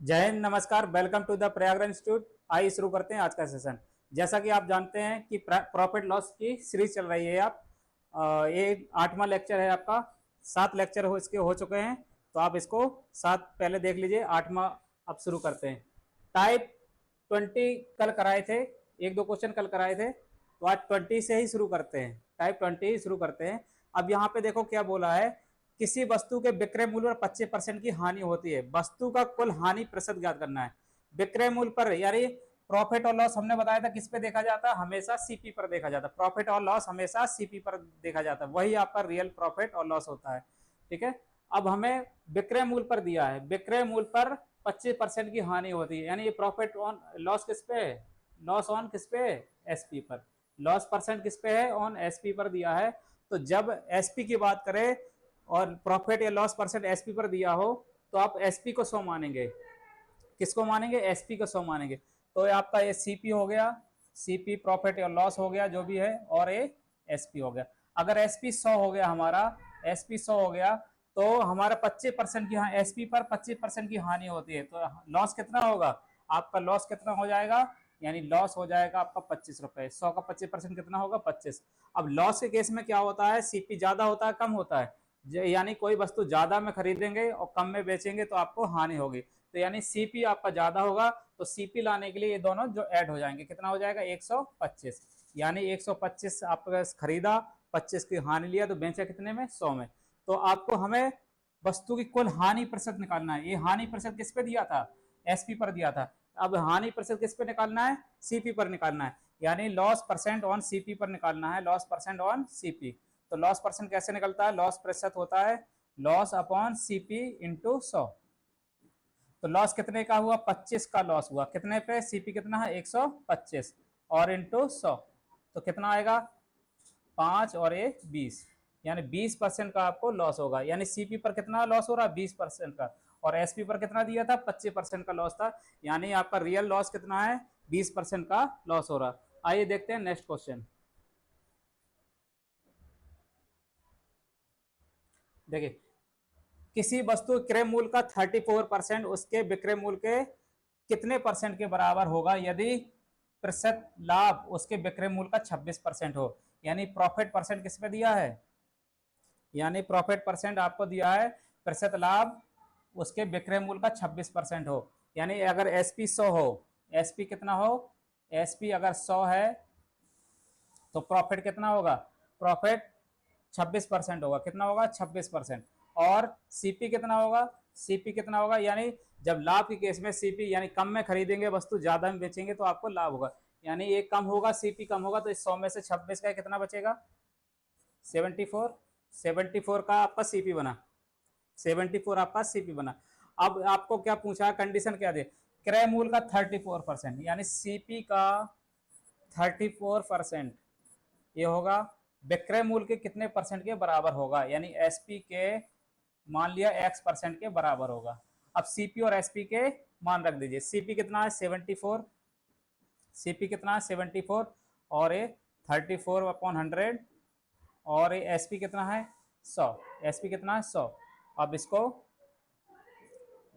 जय हिंद, नमस्कार। Welcome to the Prayagraj institute. आइए शुरू करते हैं आज का सेशन। जैसा कि आप जानते हैं कि प्रॉफिट लॉस की सीरीज चल रही है। ये 8वां लेक्चर है आपका। 7 लेक्चर हो चुके हैं, तो आप इसको 7 पहले देख लीजिए। 8वां अब शुरू करते हैं। टाइप 20 कल कराए थे, एक दो क्वेश्चन कल कराए थे, तो आज 20 से ही शुरू करते हैं। टाइप 20 ही शुरू करते हैं। अब यहाँ पे देखो क्या बोला है। किसी वस्तु के विक्रय मूल्य पर 25% की हानि होती है। वस्तु का कुल हानि प्रतिशत ज्ञात करना है। विक्रय मूल्य पर यानी प्रॉफिट और लॉस हमने बताया था किस पे देखा जाता है, हमेशा सीपी पर देखा जाता है। प्रॉफिट और लॉस हमेशा सीपी पर देखा जाता है, वही आपका रियल प्रॉफिट और लॉस होता है। ठीक है। अब हमें विक्रय मूल्य पर दिया है, विक्रय मूल्य पर 25% की हानि होती है, यानी ये प्रॉफिट ऑन लॉस किस पे है, लॉस ऑन किस पे, एसपी पर। लॉस परसेंट किस पे है, ऑन एसपी पर दिया है। तो जब एसपी की बात करें और प्रॉफिट या लॉस परसेंट एसपी पर दिया हो, तो आप एसपी को 100 मानेंगे। किसको मानेंगे, एसपी को 100 मानेंगे। तो आपका ये सीपी हो गया, सीपी प्रॉफिट या लॉस हो गया जो भी है, और ये एसपी हो गया। अगर एसपी 100 हो गया हमारा, एसपी 100 हो गया, तो हमारा 25% की एसपी पर 25% की हानि होती है, तो लॉस कितना होगा आपका, लॉस कितना हो जाएगा, यानी लॉस हो जाएगा आपका 25 रुपए। 100 का 25% कितना होगा, 25। अब लॉस के केस में क्या होता है, सीपी ज्यादा होता है कम होता है, यानी कोई वस्तु ज्यादा में खरीदेंगे और कम में बेचेंगे तो आपको हानि होगी। तो यानी सीपी आपका ज्यादा होगा, तो सीपी लाने के लिए ये दोनों जो ऐड हो जाएंगे, कितना हो जाएगा 125। यानी 125 आपका खरीदा, 25 की हानि लिया, तो बेचा कितने में, 100 में। तो आपको हमें वस्तु की कुल हानि प्रतिशत निकालना है। ये हानि प्रतिशत किस पे दिया था, एसपी पर दिया था। अब हानि प्रतिशत किस पे निकालना है, सीपी पर निकालना है, यानी लॉस परसेंट ऑन सीपी पर निकालना है, लॉस परसेंट ऑन सीपी। तो लॉस परसेंट कैसे निकलता है, लॉस प्रतिशत होता है लॉस अपॉन सीपी इंटू 100। तो लॉस कितने का हुआ, 25 का लॉस हुआ, कितने पे, सीपी कितना है 125 और इंटू 100, तो कितना आएगा 5 और ये 20, यानी 20% का आपको लॉस होगा। यानी सीपी पर कितना लॉस हो रहा है, 20% का, और एसपी पर कितना दिया था, 25% का लॉस था। यानी आपका रियल लॉस कितना है, 20% का लॉस हो रहा। आइए देखते हैं नेक्स्ट क्वेश्चन। देखिए, किसी वस्तु क्रय मूल्य का 34% उसके विक्रय मूल्य के कितने परसेंट के बराबर होगा यदि प्रतिशत लाभ उसके विक्रय मूल्य का 26% हो। यानी प्रॉफिट परसेंट किस पे दिया है, यानी प्रॉफिट परसेंट आपको दिया है प्रतिशत लाभ उसके विक्रय मूल्य का 26% हो। यानी अगर एसपी 100 हो, एसपी कितना हो, एसपी अगर 100 है तो प्रॉफिट कितना होगा, प्रॉफिट 26% होगा, कितना होगा 26%। और सीपी कितना होगा, सीपी कितना होगा, यानी जब लाभ के केस में सीपी यानी कम में खरीदेंगे वस्तु ज्यादा में बेचेंगे तो आपको लाभ होगा। यानी ये कम होगा, सीपी कम होगा, तो इस 100 में से 26 का कितना बचेगा, 74। 74 का आपका सीपी बना, 74 आपका सीपी बना। अब आपको क्या पूछा, कंडीशन क्या दे, क्रय मूल्य का 34%, यानी सीपी का 34% ये होगा विक्रय मूल्य के कितने परसेंट के बराबर होगा, यानी एसपी के मान लिया x% के बराबर होगा। अब सीपी और एसपी के मान रख दीजिए। सीपी कितना है 74, सीपी कितना है 74, और ये 34/100, और ये एसपी कितना है 100, एसपी कितना है 100। अब इसको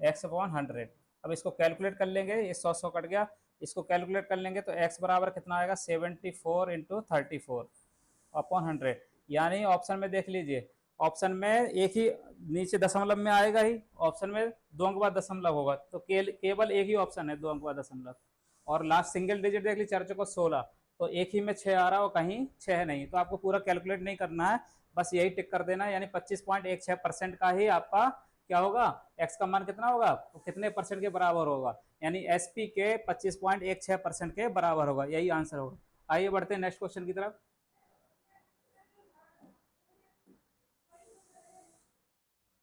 x/100, अब इसको कैलकुलेट कर लेंगे, ये 100 कट गया, इसको कैलकुलेट कर लेंगे तो x बराबर कितना आएगा 74 इंटू 34/100। यानी ऑप्शन में देख लीजिए, ऑप्शन में एक ही नीचे दशमलव में आएगा ही, ऑप्शन में 2 अंक बाद दशमलव होगा, तो केवल एक ही ऑप्शन है 2 अंक बाद दशमलव। और लास्ट सिंगल डिजिट देख लीजिए 4 को 16, तो एक ही में 6 आ रहा है और कहीं 6 नहीं, तो आपको पूरा कैलकुलेट नहीं करना है, बस यही टिक कर देना है। यानी 25.16% का ही आपका क्या होगा, एक्स का मान कितना होगा, तो कितने परसेंट के बराबर होगा, यानी एसपी के 25.16% के बराबर होगा, यही आंसर होगा। आइए बढ़ते हैं नेक्स्ट क्वेश्चन की तरफ।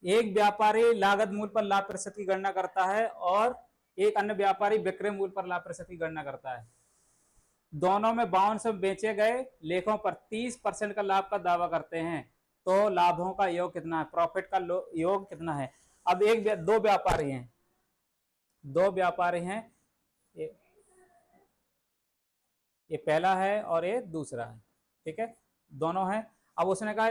एक व्यापारी लागत मूल्य पर लाभ प्रतिशत की गणना करता है और एक अन्य व्यापारी विक्रय मूल्य पर लाभ प्रतिशत की गणना करता है। दोनों में 52 बेचे गए लेखों पर 30% का लाभ का दावा करते हैं, तो लाभों का योग कितना है, प्रॉफिट का योग कितना है। अब दो व्यापारी हैं, दो व्यापारी हैं, ये पहला है और ये दूसरा है, ठीक है, दोनों हैं। अब उसने कहा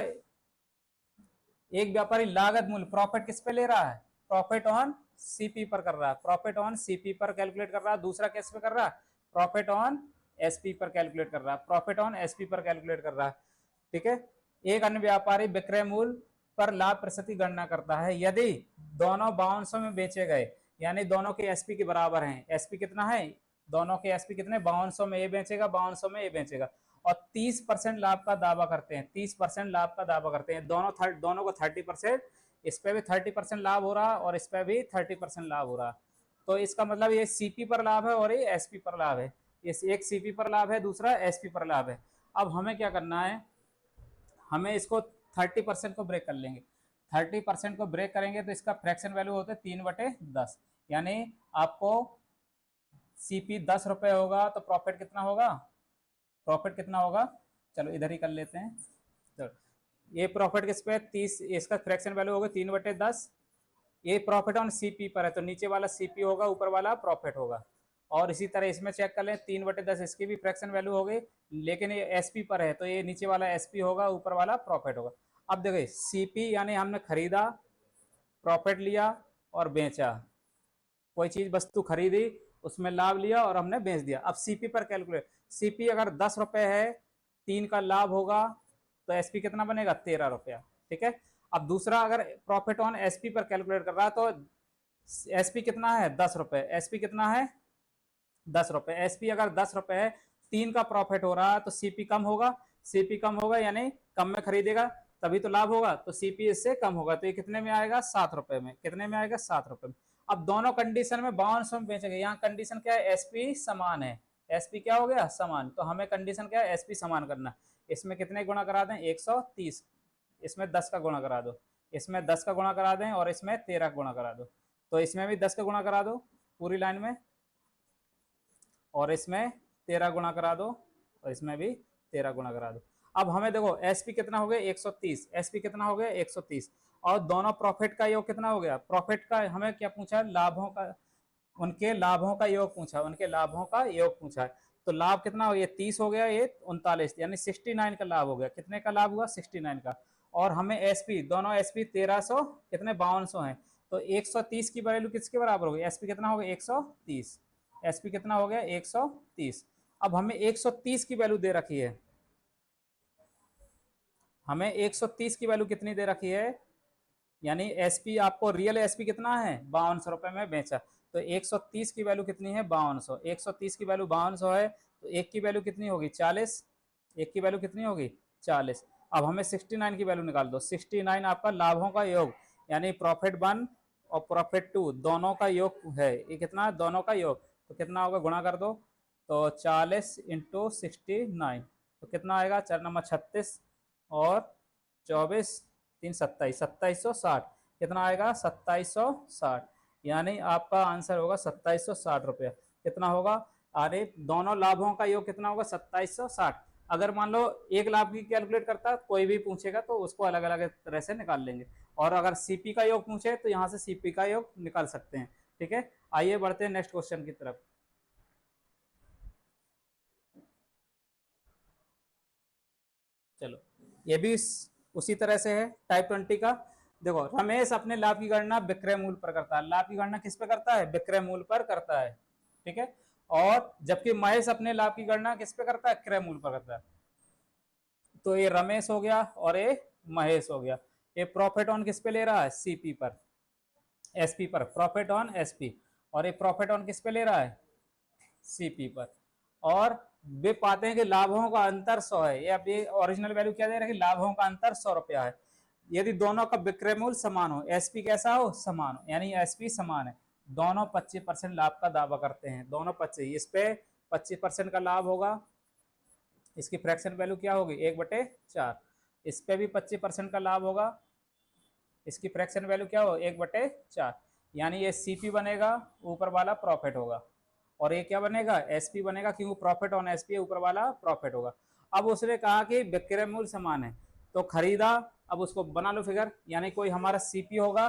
एक व्यापारी लागत मूल्य प्रॉफिट किस पे ले रहा है, प्रॉफिट ऑन सीपी पर कर रहा है, प्रॉफिट ऑन सीपी पर कैलकुलेट कर रहा है। दूसरा किस पे कर रहा है, प्रॉफिट ऑन एसपी पर कैलकुलेट कर रहा है, प्रॉफिट ऑन एसपी पर कैलकुलेट कर रहा है। ठीक है। एक अन्य व्यापारी विक्रय मूल्य पर लाभ प्रतिशत गणना करता है यदि दोनों 5200 में बेचे गए, यानी दोनों के एसपी के बराबर हैं। एसपी कितना है, दोनों के एसपी कितने, 5200 में ये बेचेगा, 5200 में ये बेचेगा, और 30% लाभ का दावा करते हैं, 30% लाभ का दावा करते हैं। दोनों को 30%, इस पे भी 30% लाभ हो रहा है और इस पे भी 30% लाभ हो रहा है। तो इसका मतलब ये सीपी पर लाभ है और ये एसपी पर लाभ है। एक सीपी पर लाभ है, दूसरा एसपी पर लाभ है। अब हमें क्या करना है, हमें इसको 30% को ब्रेक कर लेंगे। 30% को ब्रेक करेंगे तो इसका फ्रैक्शन वैल्यू होता है 3/10, यानी आपको सीपी 10 रुपए होगा तो प्रॉफिट कितना होगा, प्रॉफिट कितना होगा, चलो इधर ही कर लेते हैं। चलो ये प्रॉफिट किस पे, 30, इसका फ्रैक्शन वैल्यू होगा 3/10। ये प्रॉफिट ऑन सीपी पर है तो नीचे वाला सीपी होगा, ऊपर वाला प्रॉफिट होगा। और इसी तरह इसमें चेक कर लें, 3/10 इसकी भी फ्रैक्शन वैल्यू हो गई, लेकिन ये एसपी पर है तो ये नीचे वाला एसपी होगा, ऊपर वाला प्रॉफिट होगा। अब देखिए सीपी यानी हमने खरीदा, प्रॉफिट लिया और बेचा, कोई चीज वस्तु खरीदी, उसमें लाभ लिया और हमने बेच दिया। अब सीपी पर कैलकुलेट, सीपी अगर 10 रुपए है, 3 का लाभ होगा तो एसपी कितना बनेगा, 13 रुपया। ठीक है। अब दूसरा अगर प्रॉफिट ऑन एसपी पर कैलकुलेट कर रहा है तो एसपी कितना है, 10 रुपए, एसपी कितना है, 10 रुपए। एसपी अगर 10 रुपए है, 3 का प्रॉफिट हो रहा है तो सीपी कम होगा, सीपी कम होगा यानी कम में खरीदेगा तभी तो लाभ होगा, तो सीपी इससे कम होगा, तो ये कितने में आएगा, 7 रुपए में। कितने में आएगा, 7 रुपए में। अब दोनों कंडीशन में 5200 में बेचेंगे। यहाँ कंडीशन क्या है, एसपी समान है, एसपी क्या हो गया, समान। तो हमें कंडीशन क्या है, एसपी समान करना। इसमें कितने गुणा करा दें, 130, इसमें 10 का गुणा करा दो, इसमें 10 का गुणा करा दें और इसमें 13 का गुणा करा दो, तो इसमें भी 10 का गुणा करा दो पूरी लाइन में, और इसमें 13 गुणा करा दो, और इसमें भी 13 गुणा करा दो। अब हमें देखो एसपी कितना हो गया, 130, एसपी कितना हो गया, 130, और दोनों प्रॉफिट का योग कितना हो गया, प्रॉफिट का हमें क्या पूछा, लाभों का, उनके लाभों का योग पूछा, उनके लाभों का योग पूछा है। तो लाभ कितना हो, ये 30 हो गया, ये 39, यानी 69 का लाभ हो गया। कितने का लाभ हुआ, 69 का। और हमें एसपी, दोनों एसपी 1300 कितने, 5200 है, तो 130 की वैल्यू किसके बराबर होगी, एसपी कितना हो गया, 130, एसपी कितना हो गया, 130। अब हमें 130 की वैल्यू दे रखी है, हमें 130 की वैल्यू कितनी दे रखी है, यानी एसपी आपको रियल एसपी कितना है, 5200 रुपए में बेचा, तो 130 की वैल्यू कितनी है, 5200। 130 की वैल्यू 5200 है तो एक की वैल्यू कितनी होगी, 40, एक की वैल्यू कितनी होगी, 40। अब हमें 69 की वैल्यू निकाल दो। 69 आपका लाभों का योग, यानी प्रॉफिट 1 और प्रॉफिट 2 दोनों का योग है, ये कितना, दोनों का योग, तो कितना होगा, गुणा कर दो, तो 40 इंटू 69, तो कितना आएगा, 4 नंबर 36 और 24 3 27, 2760, कितना आएगा, 2760, यानी आपका आंसर होगा 2760 रुपया। कितना होगा, अरे दोनों लाभों का योग कितना होगा, 2760। अगर मान लो एक लाभ की कैलकुलेट करता है, कोई भी पूछेगा तो उसको अलग अलग तरह से निकाल लेंगे, और अगर सीपी का योग पूछे तो यहाँ से सीपी का योग निकाल सकते हैं। ठीक है, आइए बढ़ते हैं नेक्स्ट क्वेश्चन की तरफ। चलो ये भी उसी तरह से है, टाइप 20 का। देखो रमेश अपने लाभ की गणना विक्रय मूल्य पर करता है, लाभ की गणना किस पे करता है, विक्रय मूल्य पर करता है। ठीक है, और जबकि महेश अपने लाभ की गणना किस पे करता है, क्रय मूल्य पर करता है। तो ये रमेश हो गया और ये महेश हो गया। ये प्रॉफिट ऑन किस पे ले रहा है, सीपी पर, एसपी पर, प्रॉफिट ऑन एसपी, और ये प्रॉफिट ऑन किस पे ले रहा है, सीपी पर। और वे पाते हैं कि लाभों का अंतर 100 है, ये अभी ओरिजिनल वैल्यू क्या दे रहा है कि लाभों का अंतर 100 रुपया है। यदि दोनों का विक्रय मूल्य समान हो, एसपी कैसा हो, समान हो, यानी एसपी समान है, दोनों 25% लाभ का दावा करते हैं, दोनों 25, इस पे 25% का लाभ होगा, इसकी फ्रैक्शन वैल्यू क्या होगी, 1/4। इस पे भी 25% का लाभ होगा, इसकी फ्रैक्शन वैल्यू क्या हो, 1/4, यानी ये सीपी बनेगा, ऊपर वाला प्रॉफिट होगा, और ये क्या बनेगा, एसपी बनेगा, क्योंकि प्रॉफिट ऑन एसपी ऊपर वाला प्रॉफिट होगा। अब उसने कहा कि विक्रय मूल्य समान है तो खरीदा, अब उसको बना लो फिगर, यानी कोई हमारा सीपी होगा,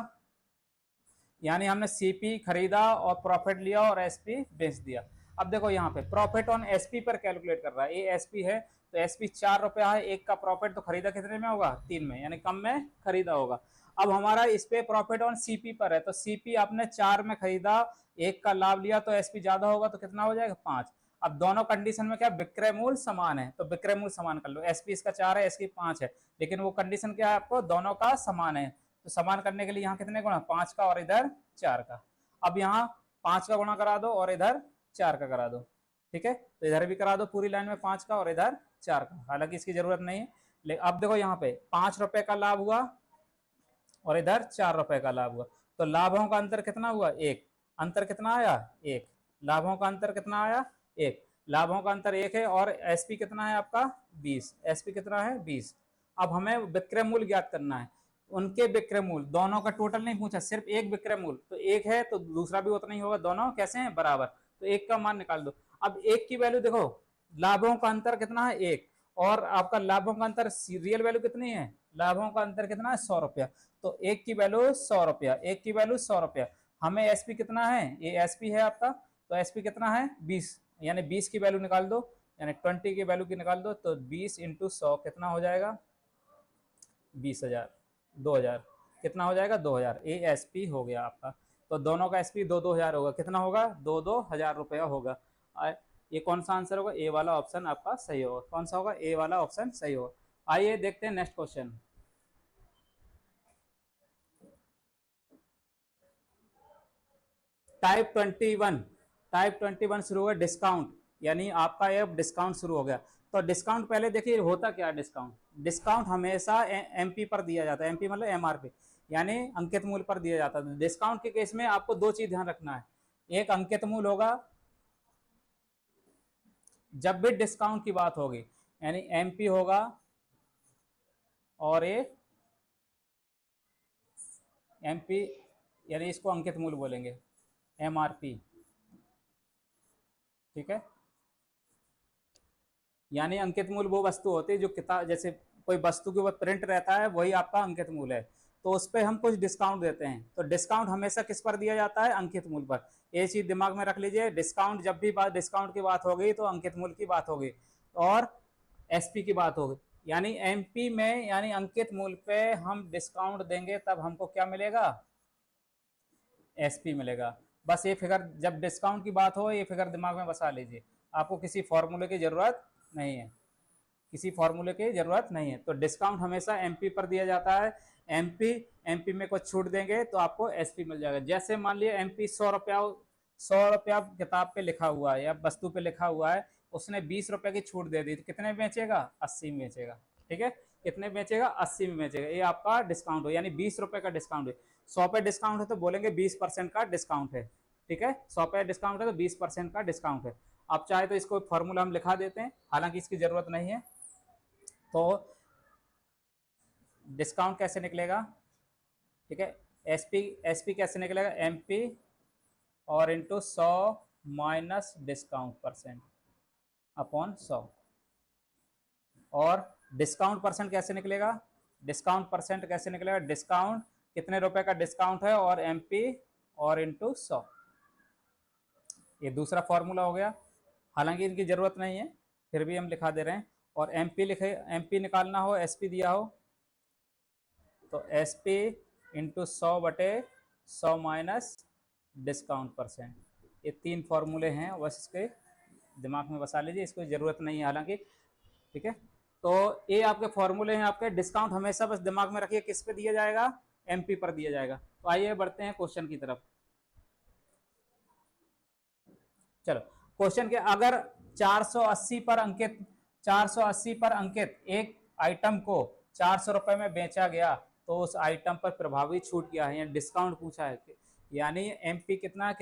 यानी हमने सीपी खरीदा और प्रॉफिट लिया और एसपी बेच दिया। अब देखो यहाँ पे प्रॉफिट ऑन एसपी पर कैलकुलेट कर रहा है, ये एसपी है तो एसपी 4 रुपया है, एक का प्रॉफिट, तो खरीदा कितने में होगा, 3 में, यानी कम में खरीदा होगा। अब हमारा इस पे प्रॉफिट ऑन सीपी पर है, तो सीपी आपने 4 में खरीदा, 1 का लाभ लिया, तो एसपी ज्यादा होगा तो कितना हो जाएगा 5। अब दोनों कंडीशन में क्या विक्रय मूल्य समान है, तो विक्रय मूल्य समान कर लो, एसपी इसका 4 है, एसपी 5 है, लेकिन वो कंडीशन क्या है आपको, दोनों का समान है, तो समान करने के लिए यहाँ कितने गुणा, 5 का और इधर 4 का। अब यहाँ 5 का गुणा करा दो और इधर 4 का करा दो, ठीक है, तो इधर भी करा दो पूरी लाइन में 5 का और इधर 4 का, हालांकि इसकी जरूरत नहीं है। लेकिन अब देखो यहाँ पे 5 रुपए का लाभ हुआ और इधर 4 रुपए का लाभ हुआ, तो लाभों का अंतर कितना हुआ, 1। अंतर कितना आया, 1। लाभों का अंतर कितना आया, 1। लाभों का अंतर 1 है, और एसपी कितना है आपका 20, एसपी कितना है 20। अब हमें विक्रय मूल्य ज्ञात करना है, उनके विक्रय मूल्य, दोनों का टोटल नहीं पूछा, सिर्फ एक विक्रय मूल्य, तो एक है तो दूसरा भी उतना ही होगा, दोनों कैसे हैं बराबर, तो एक का मान निकाल दो। अब एक की वैल्यू देखो, लाभों का अंतर कितना है 1, और आपका लाभों का अंतर रियल वैल्यू कितनी है, लाभों का अंतर कितना है 100 रुपया, तो एक की वैल्यू 100 रुपया, एक की वैल्यू 100 रुपया। हमें एसपी कितना है, ये एसपी है आपका, तो एसपी कितना है 20, यानी 20 की वैल्यू निकाल दो, यानी 20 की वैल्यू की निकाल दो, तो 20 इंटू 100 कितना हो जाएगा 20,000, 2,000, कितना हो जाएगा 2,000, ए एस पी हो गया आपका। तो दोनों का एस पी 2-2 हज़ार होगा, कितना होगा 2-2 हज़ार रुपया होगा। ये कौन सा आंसर होगा, ए वाला ऑप्शन आपका सही होगा, कौन सा होगा, ए वाला ऑप्शन सही होगा। आइए देखते हैं नेक्स्ट क्वेश्चन। टाइप 21, टाइप 21 शुरू हुआ डिस्काउंट, यानी आपका ये डिस्काउंट शुरू हो गया। तो डिस्काउंट पहले देखिए होता क्या है, डिस्काउंट, डिस्काउंट हमेशा एमपी पर दिया जाता है, एमपी मतलब एमआरपी, यानी अंकित मूल्य पर दिया जाता है। डिस्काउंट के केस में आपको दो चीज ध्यान रखना है, एक अंकित मूल्य होगा जब भी डिस्काउंट की बात होगी, यानी एमपी होगा, और ये एमपी यानी इसको अंकित मूल्य बोलेंगे, एमआरपी, ठीक है। यानी अंकित मूल्य वो वस्तु होती है जो किताब, जैसे कोई वस्तु के ऊपर प्रिंट रहता है, वही आपका अंकित मूल्य है, तो उस पर हम कुछ डिस्काउंट देते हैं। तो डिस्काउंट हमेशा किस पर दिया जाता है, अंकित मूल्य पर। ये चीज दिमाग में रख लीजिए, डिस्काउंट जब भी बात डिस्काउंट की बात होगी तो अंकित मूल्य की बात होगी और एसपी की बात होगी। यानी एमपी में, यानी अंकित मूल्य पे हम डिस्काउंट देंगे तब हमको क्या मिलेगा, एसपी मिलेगा। बस ये फिगर जब डिस्काउंट की बात हो, ये फिगर दिमाग में बसा लीजिए, आपको किसी फॉर्मूले की जरूरत नहीं है, किसी फॉर्मूले की जरूरत नहीं है। तो डिस्काउंट हमेशा एमपी पर दिया जाता है, एमपी, एमपी में कुछ छूट देंगे तो आपको एसपी मिल जाएगा। जैसे मान लिया एमपी 100 रुपया, 100 रुपया किताब पे लिखा हुआ है या वस्तु पे लिखा हुआ है, उसने 20 रुपए की छूट दे दी, तो कितने में बेचेगा, 80 में बेचेगा, ठीक है, कितने बेचेगा 80 में बेचेगा, ये आपका डिस्काउंट हो, यानी 20 रुपए का डिस्काउंट है। 100 पे डिस्काउंट है तो बोलेंगे 20% का डिस्काउंट है, ठीक है, 100 पे डिस्काउंट है तो 20% का डिस्काउंट है। आप चाहे तो इसको फॉर्मूला हम लिखा देते हैं, हालांकि इसकी जरूरत नहीं है। तो डिस्काउंट कैसे निकलेगा, ठीक है, एसपी, एसपी कैसे निकलेगा, एमपी और into 100 minus discount percent upon 100। और डिस्काउंट परसेंट कैसे निकलेगा, डिस्काउंट परसेंट कैसे निकलेगा, डिस्काउंट कितने रुपए का डिस्काउंट है और एमपी और इंटू 100, ये दूसरा फॉर्मूला हो गया। हालांकि इनकी जरूरत नहीं है, फिर भी हम लिखा दे रहे हैं। और एमपी लिखे, एमपी निकालना हो, एसपी दिया हो, तो SP into 100/100 minus discount percent, ये तीन फॉर्मूले हैं, बस इसके दिमाग में बसा लीजिए, इसको जरूरत नहीं है हालांकि, ठीक है। तो ये आपके फॉर्मूले हैं आपके, डिस्काउंट हमेशा बस दिमाग में रखिए किस पे दिया जाएगा, एमपी पर दिया जाएगा। तो आइए बढ़ते हैं क्वेश्चन की तरफ। चलो क्वेश्चन के, अगर 480 पर अंकित, 480 पर अंकित एक आइटम को 400 रुपए में बेचा गया, तो उस आइटम पर प्रभावी छूट क्या है, डिस्काउंट पूछा है, यानी एमपी कितना,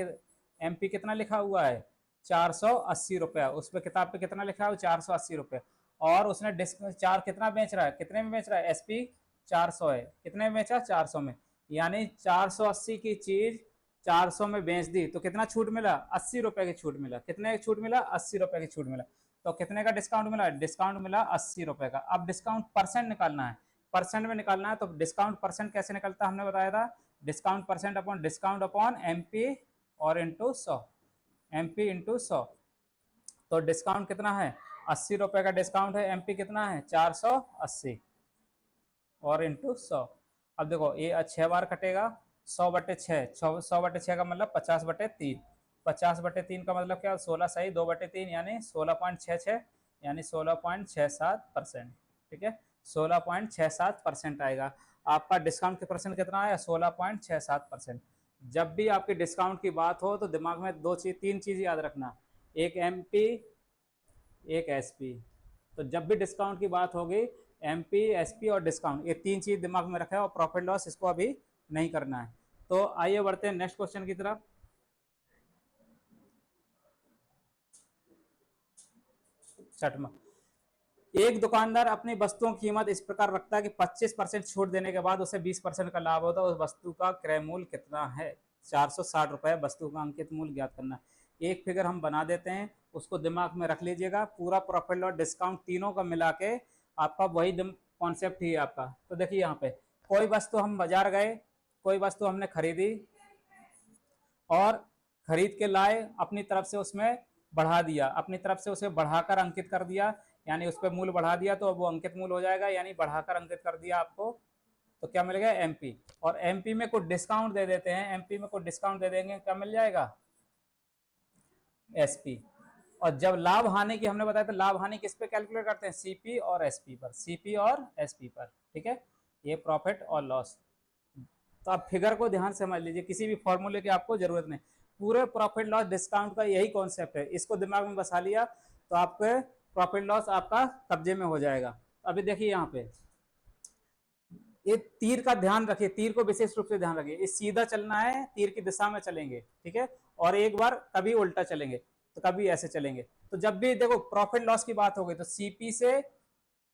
एमपी कितना लिखा हुआ है 480 रुपया, उस पर किताब पे कितना लिखा है 480 रुपये, और उसने चार कितना बेच रहा है, कितने में बेच रहा है, एसपी 400 है, कितने में बेचा 400 में, यानी 480 की चीज 400 में बेच दी, तो कितना छूट मिला, 80 रुपए की छूट मिला, कितने की छूट मिला, 80 रुपए की छूट मिला। तो कितने का डिस्काउंट मिला, डिस्काउंट मिला 80 रुपए का। अब डिस्काउंट परसेंट निकालना है, परसेंट में निकालना है, तो डिस्काउंट परसेंट कैसे निकलता है हमने बताया था, discount percent upon discount upon MP और इंटू 100, एमपी इंटू 100। तो डिस्काउंट कितना है 80 रुपए का डिस्काउंट है, एमपी कितना है 480 और इंटू 100। अब देखो ये 6 बार कटेगा, 100/6, 100/6 का मतलब 50/3, 50/3 का मतलब क्या, 16 सही 2/3 यानी 16.66, यानी 16.67%। ठीक है, 16.67% आएगा। आपका डिस्काउंट के परसेंट कितना आया, 16.67%। जब भी आपके डिस्काउंट की बात हो तो दिमाग में तीन चीज याद रखना, एक एमपी, एक एसपी। तो जब भी डिस्काउंट की बात होगी, एमपी, एसपी और डिस्काउंट, ये तीन चीज दिमाग में रखा है, और प्रॉफिट लॉस इसको अभी नहीं करना है। तो आइए बढ़ते हैं नेक्स्ट क्वेश्चन की तरफ। छठवां, एक दुकानदार अपनी वस्तुओं की कीमत इस प्रकार रखता है कि 25% छूट देने के बाद उसे 20% का लाभ होता है। उस वस्तु का क्रय मूल्य कितना है, 460 रुपए वस्तु का अंकित मूल्य ज्ञात करना है। एक फिगर हम बना देते हैं, उसको दिमाग में रख लीजिएगा। पूरा प्रॉफिट और डिस्काउंट तीनों का मिला के आपका वही कॉन्सेप्ट ही है आपका। तो देखिए यहाँ पे कोई वस्तु हम बाजार गए, कोई वस्तु हमने खरीदी और खरीद के लाए, अपनी तरफ से उसमें बढ़ा दिया, अपनी तरफ से उसे बढ़ाकर अंकित कर दिया, यानी उस पर मूल्य बढ़ा दिया तो वो अंकित मूल्य हो जाएगा, यानी बढ़ाकर अंकित कर दिया आपको, तो क्या मिलेगा, एमपी। और एमपी में कुछ डिस्काउंट दे देते हैं, एमपी में कुछ डिस्काउंट दे देंगे, क्या मिल जाएगा, एसपी। और जब लाभ हानि की हमने बताया, तो लाभ हानि किस पे कैलकुलेट करते हैं, सीपी और एसपी पर, सीपी और एसपी पर। ठीक है, ये प्रॉफिट और लॉस। तो आप फिगर को ध्यान से समझ लीजिए, किसी भी फॉर्मूले की आपको जरूरत नहीं, पूरे प्रॉफिट लॉस डिस्काउंट का यही कॉन्सेप्ट है। इसको दिमाग में बसा लिया तो आपके प्रॉफिट लॉस आपका कब्जे में हो जाएगा। अभी देखिए यहाँ पे ये तीर का ध्यान रखिए, तीर को विशेष रूप से ध्यान रखिए, ये सीधा चलना है, तीर की दिशा में चलेंगे। ठीक है, और एक बार कभी उल्टा चलेंगे तो कभी ऐसे चलेंगे। तो जब भी देखो प्रॉफिट लॉस की बात होगी तो सीपी से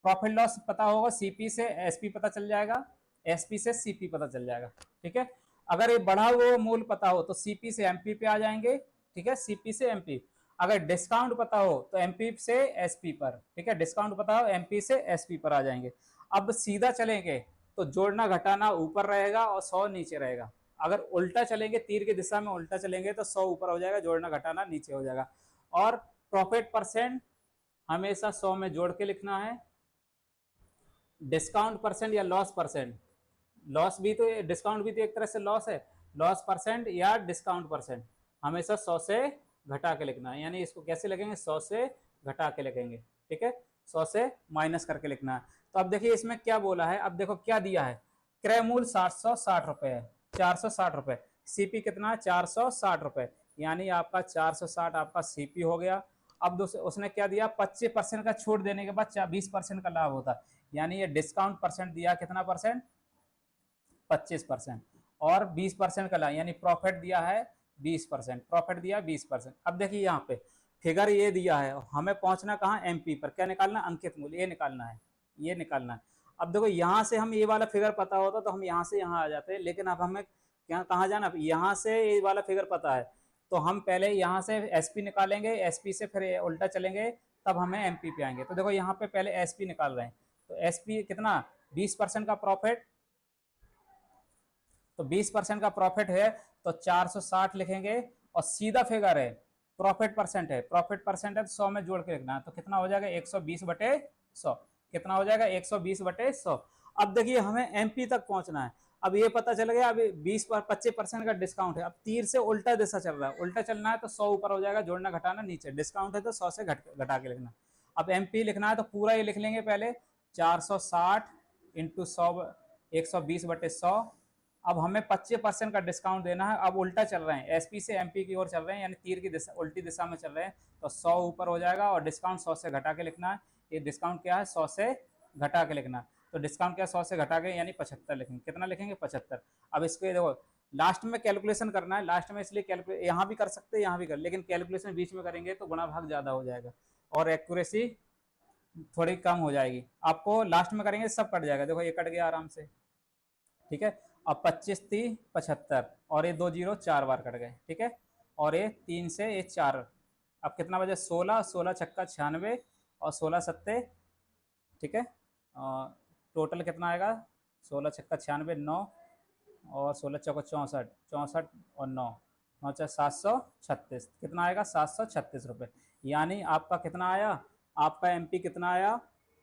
प्रॉफिट लॉस पता होगा, सीपी से एसपी पता चल जाएगा, एसपी से सीपी पता चल जाएगा। ठीक है, अगर ये बढ़ा हुआ मूल्य पता हो तो सीपी से एमपी पे आ जाएंगे। ठीक है, सीपी से एमपी। अगर डिस्काउंट पता हो तो एमपी से एसपी पर। ठीक है, डिस्काउंट पता हो एमपी से एसपी पर आ जाएंगे। अब सीधा चलेंगे तो जोड़ना घटाना ऊपर रहेगा और 100 नीचे रहेगा। अगर उल्टा चलेंगे, तीर की दिशा में उल्टा चलेंगे तो 100 ऊपर हो जाएगा, जोड़ना घटाना नीचे हो जाएगा। और प्रॉफिट परसेंट हमेशा 100 में जोड़ के लिखना है। डिस्काउंट परसेंट या लॉस परसेंट, लॉस भी तो, डिस्काउंट भी तो एक तरह से लॉस है, लॉस परसेंट या डिस्काउंट परसेंट हमेशा 100 से घटा के लिखना है। यानी इसको कैसे लिखेंगे, 100 से घटा के लिखेंगे। ठीक है, 100 से माइनस करके लिखना है। तो अब देखिए इसमें क्या बोला है, अब देखो क्या दिया है, क्रय मूल्य 760 रुपए है, 460 रुपए। सीपी कितना है, 460 रुपए, यानी आपका 460 आपका सीपी हो गया। अब उसने क्या दिया, 25% का छूट देने के बाद 20% का लाभ होता है, यानी ये डिस्काउंट परसेंट दिया, कितना परसेंट, 25%। और 20% का लाभ, यानी प्रॉफिट दिया है 20%, प्रॉफिट दिया 20%। अब देखिए यहाँ पे फिगर ये दिया है, हमें पहुंचना कहाँ, एमपी पर। क्या निकालना, अंकित मूल्य, ये निकालना है, ये निकालना है। अब देखो यहाँ से हम ये वाला फिगर पता होता तो हम यहाँ से यहाँ आ जाते, लेकिन अब हमें क्या, कहाँ जाना, यहाँ से ये वाला फिगर पता है तो हम पहले यहाँ से एसपी निकालेंगे, एसपी से फिर उल्टा चलेंगे, तब हमें एमपी पे आएंगे। तो देखो यहाँ पे पहले एसपी निकाल रहे हैं, तो एसपी कितना, 20% का प्रॉफिट, तो 20% का प्रॉफिट है तो 460 लिखेंगे, और सीधा फिगर है, प्रॉफिट परसेंट है, प्रॉफिट परसेंट है तो 100 में जोड़ के लिखना है, तो कितना हो जाएगा, 120/100। कितना हो जाएगा, 120/100। अब देखिए हमें एमपी तक पहुंचना है। अब ये पता चल गया, अभी 25% का डिस्काउंट है, अब तीर से उल्टा दिशा चल रहा है, उल्टा चलना है तो 100 ऊपर हो जाएगा, जोड़ना घटाना नीचे, डिस्काउंट है तो 100 से घटा के लिखना। अब एमपी लिखना है तो पूरा ये लिख लेंगे पहले, 460 इंटू 100, 120/100। अब हमें 25% का डिस्काउंट देना है, अब उल्टा चल रहे हैं, एसपी से एमपी की ओर चल रहे हैं, यानी तीर की दिशा उल्टी दिशा में चल रहे हैं, तो 100 ऊपर हो जाएगा, और डिस्काउंट 100 से घटा के लिखना है। ये डिस्काउंट क्या है, 100 से घटा के लिखना है, तो डिस्काउंट क्या, 100 से घटा के, यानी 75 लिखेंगे। कितना लिखेंगे, 75। अब इसको ये देखो लास्ट में कैलकुलेशन करना है, लास्ट में इसलिए कैलकुलेट यहाँ भी कर सकते हैं, यहाँ भी कर, लेकिन कैलकुलेशन बीच में करेंगे तो गुणा भाग ज्यादा हो जाएगा और एक्यूरेसी थोड़ी कम हो जाएगी। आपको लास्ट में करेंगे सब कट जाएगा, देखो ये कट गया आराम से। ठीक है, अब 25 3 75, और ये 2 जीरो 4 बार कट गए। ठीक है, और ये 3 से ये 4, अब कितना बजे, 16, 16 छक्का 96, और 16 सत्ते, ठीक है, टोटल कितना आएगा, 16 छक्का 96, 9, और 16 चौका 64, 64 और 9, 9 चार 736, कितना आएगा, 736 रुपये। यानी आपका कितना आया, आपका एमपी कितना आया,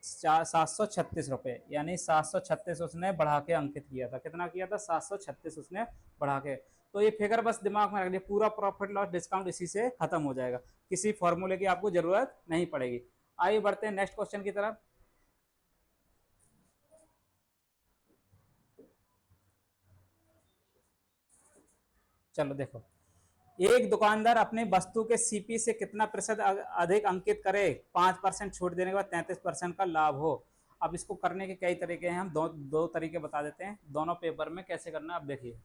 736 रुपये, यानी 736 उसने बढ़ा के अंकित किया था। कितना किया था? 736 उसने बढ़ा के। तो ये फिगर बस दिमाग में रख लिया, पूरा प्रॉफिट लॉस डिस्काउंट इसी से खत्म हो जाएगा, किसी फॉर्मूले की आपको जरूरत नहीं पड़ेगी। आइए बढ़ते हैं नेक्स्ट क्वेश्चन की तरफ। चलो देखो, एक दुकानदार अपनी वस्तु के सीपी से कितना प्रतिशत अधिक अंकित करे 5% छूट देने के बाद 33% का लाभ हो। अब इसको करने के कई तरीके हैं, हम दो तरीके बता देते हैं, दोनों पेपर में कैसे करना है। अब देखिए,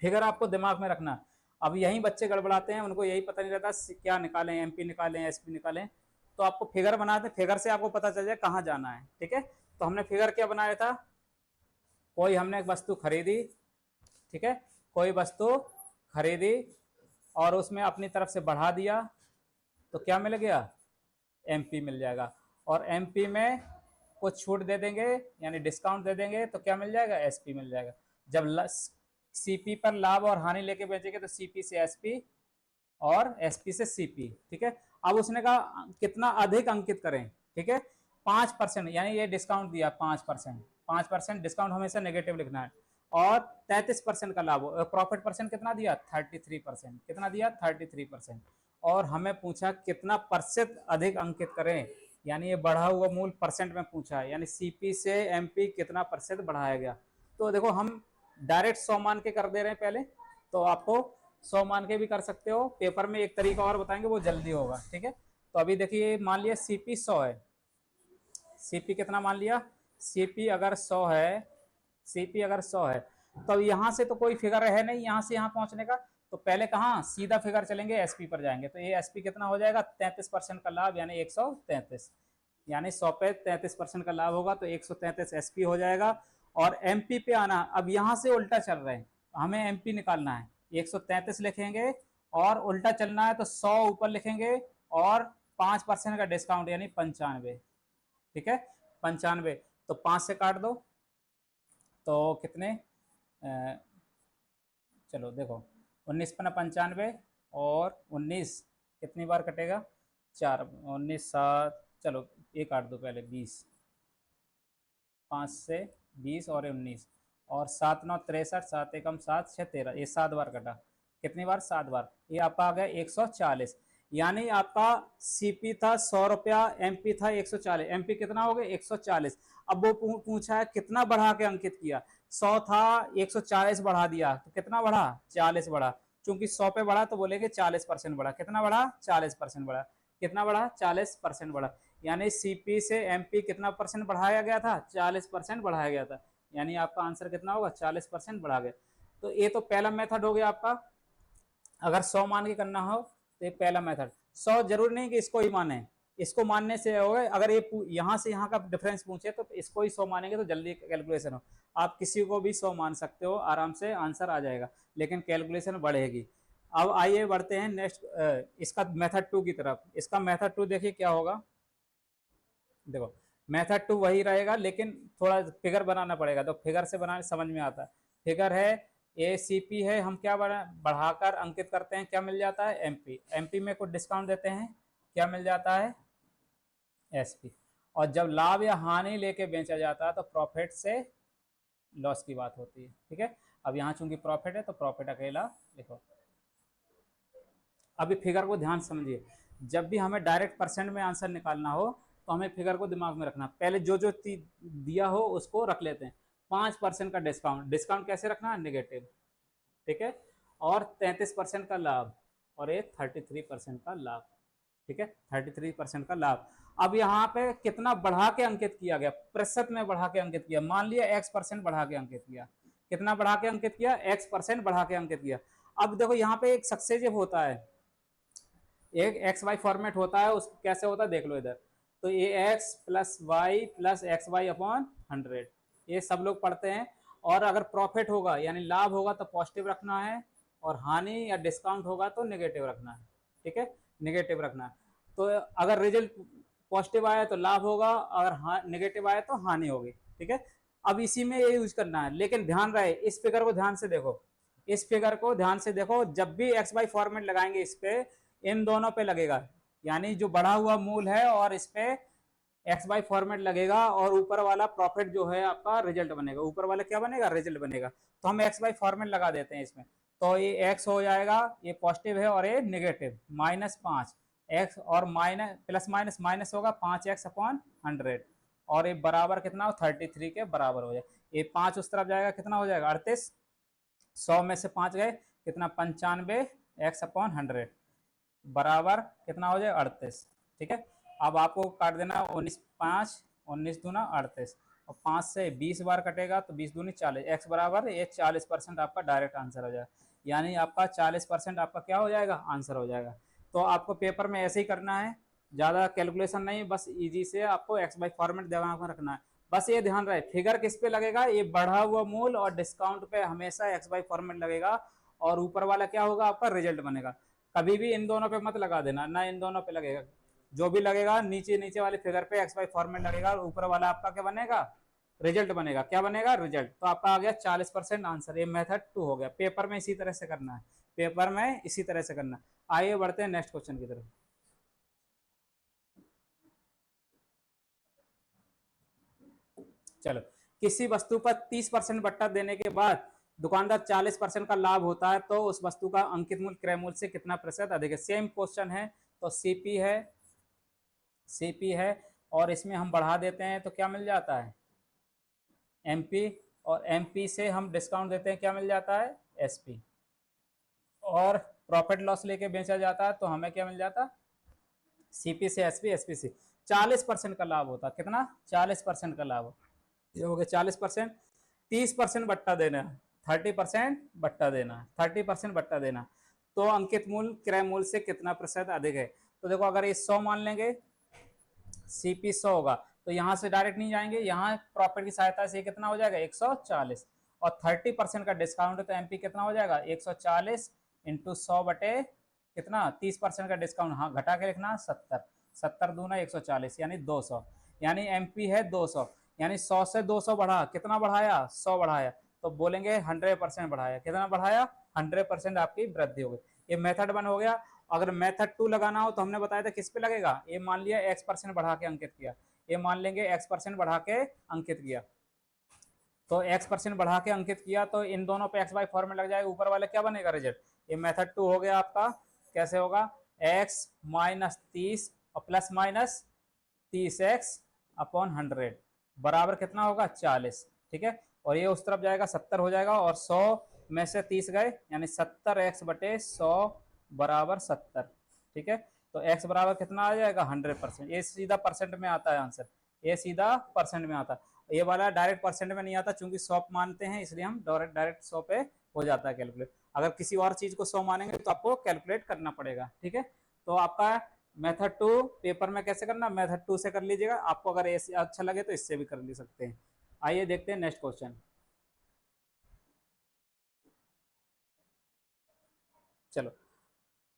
फिगर आपको दिमाग में रखना। अब यही बच्चे गड़बड़ाते हैं, उनको यही पता नहीं रहता क्या निकालें, एमपी निकालें, एसपी निकालें। तो आपको फिगर बनाते, फिगर से आपको पता चल जाए कहाँ जाना है। ठीक है, तो हमने फिगर क्या बनाया था, कोई हमने एक वस्तु खरीदी, ठीक है, कोई वस्तु खरीदी और उसमें अपनी तरफ से बढ़ा दिया, तो क्या मिल गया? एमपी मिल जाएगा। और एमपी में कुछ छूट दे देंगे यानी डिस्काउंट दे देंगे, तो क्या मिल जाएगा? एसपी मिल जाएगा। जब सीपी पर लाभ और हानि लेके बेचेंगे तो सीपी से एसपी और एसपी से सीपी। ठीक है, अब उसने कहा कितना अधिक अंकित करें। ठीक है, 5%, यानी ये डिस्काउंट दिया 5%, 5% डिस्काउंट हमेशा नेगेटिव लिखना है। और 33% का लाभ, प्रॉफिट परसेंट कितना दिया? 33%। कितना दिया? 33%। और हमें पूछा कितना प्रतिशत अधिक अंकित करें, यानी ये बढ़ा हुआ मूल परसेंट में पूछा है, यानी सीपी से एमपी कितना प्रतिशत बढ़ाया गया। तो देखो, हम डायरेक्ट 100 मान के कर दे रहे हैं पहले, तो आपको 100 मान के भी कर सकते हो। पेपर में एक तरीका और बताएंगे, वो जल्दी होगा। ठीक है, तो अभी देखिए, मान लिया सीपी 100 है, सीपी कितना मान लिया? सीपी अगर 100 है, सीपी अगर 100 है, तो यहाँ से तो कोई फिगर है नहीं यहाँ से यहाँ पहुंचने का, तो पहले कहाँ सीधा फिगर चलेंगे, एसपी पर जाएंगे। तो ये एसपी कितना हो जाएगा? 33% का लाभ, यानी 133, यानी 100 पे 33% का लाभ होगा, तो 133 एसपी हो जाएगा। और एमपी पे आना, अब यहाँ से उल्टा चल रहे हैं, हमें एमपी निकालना है। 133 लिखेंगे और उल्टा चलना है तो 100 ऊपर लिखेंगे और 5% का डिस्काउंट यानी 95। ठीक है, 95, तो 5 से काट दो तो कितने, चलो देखो, 19 पना 95 और 19 कितनी बार कटेगा? 4, 19 7, चलो ये काट दो पहले, 20, 5 से 20 और 19 और 7 9 63, 7 एकम 7 6 13, ये 7 बार कटा। कितनी बार? 7 बार। ये आपका आ गया 140, यानी आपका सीपी था 100 रुपया, एमपी था 140, एमपी कितना हो गया? 140। अब वो पूछा है कितना बढ़ा के अंकित किया, 100 था 140 बढ़ा दिया, तो कितना बढ़ा? 40 बढ़ा। चूंकि 100 पे बढ़ा तो बोलेंगे 40% बढ़ा। कितना बढ़ा? 40% बढ़ा। कितना बढ़ा? 40% बढ़ा। यानी सीपी से एमपी कितना परसेंट बढ़ाया गया था? 40% बढ़ाया गया था, यानी आपका आंसर कितना होगा? 40% बढ़ा गया। तो ये तो पहला मेथड हो गया आपका, अगर 100 मान के करना हो तो ये पहला मेथड। 100 जरूरी नहीं कि इसको ही माने, इसको मानने से होगा, अगर ये यहाँ से यहाँ का डिफरेंस पूछे तो इसको ही 100 मानेंगे तो जल्दी कैलकुलेशन हो। आप किसी को भी 100 मान सकते हो, आराम से आंसर आ जाएगा, लेकिन कैलकुलेशन बढ़ेगी। अब आइए बढ़ते हैं नेक्स्ट, इसका मेथड 2 की तरफ। इसका मेथड 2 देखिए क्या होगा। देखो, मेथड 2 वही रहेगा, लेकिन थोड़ा फिगर बनाना पड़ेगा, तो फिगर से बनाने समझ में आता है। फिगर है ए सी पी है, हम क्या बढ़ाकर अंकित करते हैं, क्या मिल जाता है? एमपी। एमपी में कुछ डिस्काउंट देते हैं, क्या मिल जाता है? एसपी। और जब लाभ या हानि लेके बेचा जाता है तो प्रॉफिट से लॉस की बात होती है। ठीक है, अब यहाँ चूंकि प्रॉफिट है तो प्रॉफिट अकेला लिखो। अभी फिगर को ध्यान समझिए, जब भी हमें डायरेक्ट परसेंट में आंसर निकालना हो तो हमें फिगर को दिमाग में रखना, पहले जो जो दिया हो उसको रख लेते हैं। 5% का डिस्काउंट, डिस्काउंट कैसे रखना है? नेगेटिव। ठीक है, और 33% का लाभ और ये 33% का लाभ। ठीक है, 33% का लाभ। अब यहाँ पे कितना बढ़ा के अंकित किया गया? प्रतिशत में बढ़ा के अंकित किया। मान लिया x% बढ़ा के अंकित किया। कितना बढ़ा के अंकित किया? x% बढ़ा के अंकित किया। अब देखो, यहाँ पे एक सक्सेसिव होता है, एक एक्स वाई फॉर्मेट होता है, उस कैसे होता है देख लो इधर। तो ये x plus y plus x y upon 100, ये सब लोग पढ़ते हैं। और अगर प्रॉफिट होगा यानी लाभ होगा तो पॉजिटिव रखना है, और हानि या डिस्काउंट होगा तो नेगेटिव रखना है। ठीक है, नेगेटिव रखना है। तो अगर रिजल्ट पॉजिटिव आया तो लाभ होगा, अगर नेगेटिव आया तो हानि होगी। ठीक है, अब इसी में ये यूज करना है, लेकिन ध्यान रहे, इस फिगर को ध्यान से देखो, इस फिगर को ध्यान से देखो। जब भी एक्स वाई फॉर्मेट लगाएंगे इस पे, इन दोनों पे लगेगा, यानी जो बढ़ा हुआ मूल है और इस पे एक्स बाई फॉर्मेट लगेगा और ऊपर वाला प्रॉफिट जो है आपका रिजल्ट बनेगा, ऊपर वाला क्या बनेगा, रिजल्ट बनेगा। तो हम एक्स बाई फॉर्मेट लगा देते हैं इसमें, तो ये एक्स हो जाएगा, ये पॉजिटिव है और ये निगेटिव, -5 एक्स और माइनस प्लस माइनस माइनस होगा 5x अपॉन 100 और ये बराबर कितना हो 33 के बराबर हो जाए। ये 5 उस तरफ जाएगा, कितना हो जाएगा 38, 100 में से 5 गए कितना 95 एक्स अपॉन 100 बराबर कितना हो जाए 38। ठीक है, अब आपको काट देना 19 5 19 दूना 38 और 5 से 20 बार कटेगा तो 20 दूनी 40, एक्स बराबर ये 40% आपका डायरेक्ट आंसर हो जाएगा, यानी आपका 40% आपका क्या हो जाएगा, आंसर हो जाएगा। तो आपको पेपर में ऐसे ही करना है, ज़्यादा कैलकुलेशन नहीं, बस इजी से आपको एक्स बाई फॉर्मेट दिमाग में रखना है। बस ये ध्यान रहे फिगर किस पे लगेगा, ये बढ़ा हुआ मूल और डिस्काउंट पे हमेशा एक्स बाई फॉर्मेट लगेगा और ऊपर वाला क्या होगा आपका रिजल्ट बनेगा। कभी भी इन दोनों पे मत लगा देना, ना इन दोनों पे लगेगा, जो भी लगेगा नीचे नीचे वाले फिगर पे एक्स बाई फॉर्मेट लगेगा और ऊपर वाला आपका क्या बनेगा, रिजल्ट बनेगा। क्या बनेगा, रिजल्ट। तो आपका आ गया 40% आंसर। ये मेथड 2 हो गया। पेपर में इसी तरह से करना है, पेपर में इसी तरह से करना। आइए बढ़ते हैं नेक्स्ट क्वेश्चन की तरफ। चलो, किसी वस्तु पर 30% बट्टा देने के बाद दुकानदार 40% का लाभ होता है तो उस वस्तु का अंकित मूल्य क्रय मूल्य से कितना प्रतिशत अधिक है। सेम क्वेश्चन है, तो सीपी है, सीपी है और इसमें हम बढ़ा देते हैं तो क्या मिल जाता है, एमपी, और एमपी से हम डिस्काउंट देते हैं, क्या मिल जाता है, एसपी, और प्रॉफिट लॉस लेके बेचा जाता है तो हमें क्या मिल जाता, सीपी से एसपी, एसपी से 40% का लाभ होता। कितना, 40% का लाभ, ये हो गया 40%। 30% बट्टा देना है, 30% बट्टा देना है, 30% बट्टा देना, तो अंकित मूल्य क्रय मूल्य से कितना प्रतिशत अधिक है। तो देखो अगर ये 100 मान लेंगे, सीपी 100 होगा तो यहाँ से डायरेक्ट नहीं जाएंगे, यहाँ प्रॉफिट की सहायता से कितना हो जाएगा 140 और 30% का डिस्काउंट है तो एमपी कितना हो जाएगा 140 इंटू 100 बटे कितना 30% का डिस्काउंट, हाँ घटा के लिखना 70, 70 दूना 140 यानी 200, यानी एमपी है 200, यानी 100 से 200 बढ़ा, कितना बढ़ाया 100 बढ़ाया, तो बोलेंगे 100% बढ़ाया। कितना बढ़ाया, 100% आपकी वृद्धि हो गई। ये मेथड 1 हो गया। अगर मेथड 2 लगाना हो तो हमने बताया था किस पे लगेगा, ये मान लिया x% बढ़ा के अंकित किया, ये मान लेंगे x% बढ़ा के अंकित किया, तो x% बढ़ा के अंकित किया तो इन दोनों पे x बाई फॉर्मेट लग जाएगा, ऊपर वाले क्या बनेगा रिजल्ट। ये मेथड 2 हो गया आपका। कैसे होगा, x माइनस 30 और प्लस माइनस 30x अपॉन 100 बराबर कितना होगा 40। ठीक है, और ये उस तरफ जाएगा 70 हो जाएगा और 100 में से 30 गए यानी 70x बटे 100 बराबर 70। ठीक है, तो x बराबर कितना आ जाएगा 100%। ये सीधा परसेंट में आता है आंसर, ये सीधा परसेंट में आता है, ये वाला डायरेक्ट परसेंट में नहीं आता, चूंकि 100 मानते हैं इसलिए हम डायरेक्ट 100 पे हो जाता है कैलकुलेट। अगर किसी और चीज को 100 मानेंगे तो आपको कैलकुलेट करना पड़ेगा। ठीक है, तो आपका मेथड 2 पेपर में कैसे करना, मेथड 2 से कर लीजिएगा, आपको अगर ऐसे अच्छा लगे तो इससे भी कर ले सकते हैं। आइए देखते हैं नेक्स्ट क्वेश्चन। चलो,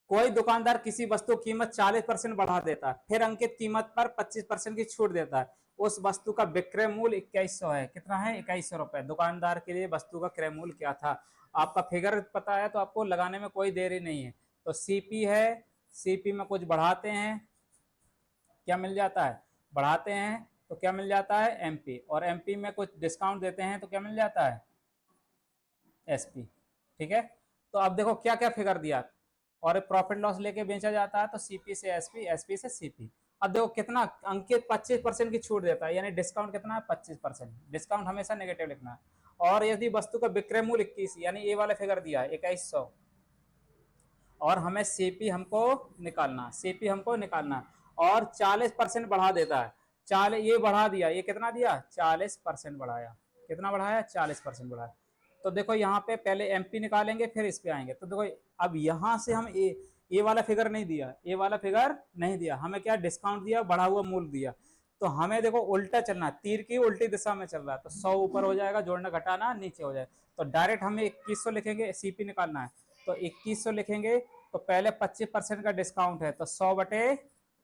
कोई दुकानदार किसी वस्तु की कीमत 40% बढ़ा देता है, फिर अंकित कीमत पर 25% की छूट देता है, उस वस्तु का विक्रय मूल्य 2100 है। कितना है, 2100 रुपए। दुकानदार के लिए वस्तु का क्रय मूल्य क्या था, आपका फिगर पता है तो आपको लगाने में कोई देरी नहीं है। तो सीपी है, सीपी में कुछ बढ़ाते हैं, क्या मिल जाता है, बढ़ाते हैं तो क्या मिल जाता है एमपी, और एमपी में कुछ डिस्काउंट देते हैं तो क्या मिल जाता है एसपी। ठीक है, तो अब देखो क्या क्या फिगर दिया, और प्रॉफिट लॉस लेके बेचा जाता है तो सीपी से एसपी, एसपी से सीपी। अब देखो कितना अंकित 25% की छूट देता है, यानी डिस्काउंट कितना है 25%, डिस्काउंट हमेशा नेगेटिव लिखना है। और यदि वस्तु का विक्रय मूल्य 21 यानी ये वाला फिगर दिया है 2100, और हमें सीपी हमको निकालना, सीपी हमको निकालना, और 40% बढ़ा देता है, चाल ये बढ़ा दिया, ये कितना दिया 40% बढ़ाया, कितना बढ़ाया 40% बढ़ाया। तो देखो यहाँ पे पहले एमपी निकालेंगे फिर इस पे आएंगे, तो देखो अब यहाँ से हम ये वाला फिगर नहीं दिया, ये वाला फिगर नहीं दिया, हमें क्या डिस्काउंट दिया, बढ़ा हुआ मूल्य दिया, तो हमें देखो उल्टा चलना है, तीर की उल्टी दिशा में चल रहा है, तो 100 ऊपर हो जाएगा, जोड़ना घटाना नीचे हो जाएगा, तो डायरेक्ट हमें 2100 लिखेंगे, सीपी निकालना है तो 2100 लिखेंगे, तो पहले 25% का डिस्काउंट है तो 100 बटे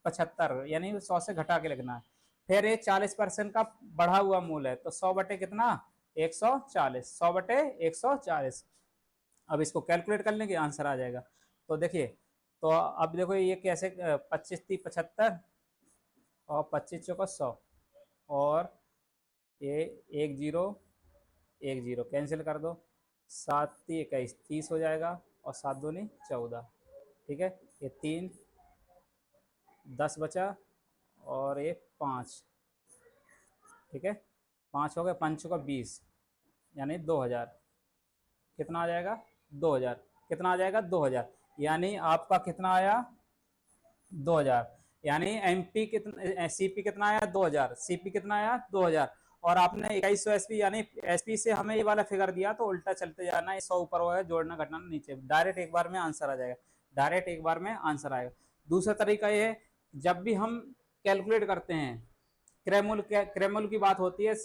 75 यानी 100 से घटा के लिखना है, फिर ये 40% का बढ़ा हुआ मूल्य है तो 100 बटे कितना 140, 100 बटे 140। अब इसको कैलकुलेट कर लेंगे आंसर आ जाएगा। तो देखिए, तो अब देखो ये कैसे 25 30 75 और 25 चौका 100, और ये 10 10 कैंसिल कर दो, 7 × 21 30 हो जाएगा, और 7 दूनी 14। ठीक है, ये 3 10 बचा, और ये 5। ठीक है, 5 हो गए, 5 का 20, यानी 2000। कितना आ जाएगा? 2000। कितना आ जाएगा? 2000। यानी आपका कितना आया? 2000। यानी एमपी कितना, सीपी कितना आया? 2000। सीपी कितना आया? 2000। और आपने 2100 एसपी, यानी एसपी से हमें ये वाला फिगर दिया तो उल्टा चलते जाना है, 100 ऊपर होगा, जोड़ना घटाना नीचे, डायरेक्ट एक बार में आंसर आ जाएगा। डायरेक्ट एक बार में आंसर आएगा। दूसरा तरीका ये है, जब भी हम कैलकुलेट करते हैं, क्रेमुल की बात होती है,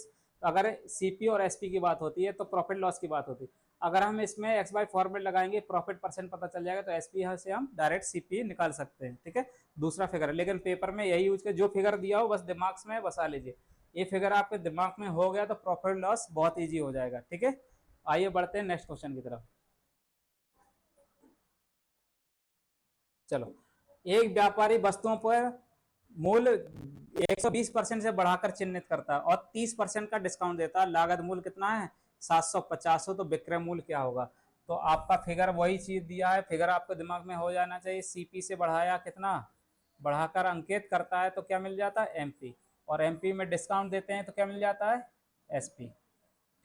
अगर सीपी और एसपी की बात होती है तो प्रॉफिट लॉस की बात होती है। अगर हम इसमें एक्स बाई फॉर्मेट लगाएंगे, प्रॉफिट परसेंट पता चल जाएगा, तो एसपी से हम डायरेक्ट सीपी निकाल सकते हैं। ठीक है, दूसरा फिगर है, लेकिन पेपर में यही यूज कर, जो फिगर दिया हो बस दिमाग में बसा लीजिए। ये फिगर आपके दिमाग में हो गया तो प्रॉफिट लॉस बहुत ईजी हो जाएगा। ठीक है, आइए बढ़ते हैं नेक्स्ट क्वेश्चन की तरफ। चलो, एक व्यापारी वस्तुओं पर मूल्य 120% से बढ़ाकर चिन्हित करता है और 30% का डिस्काउंट देता है। लागत मूल्य कितना है? 750 हो, तो विक्रय मूल्य क्या होगा? तो आपका फिगर वही चीज दिया है, फिगर आपको दिमाग में हो जाना चाहिए। सीपी से बढ़ाया, कितना बढ़ाकर अंकित करता है तो क्या मिल जाता है? एमपी। और एमपी में डिस्काउंट देते हैं तो क्या मिल जाता है? एसपी।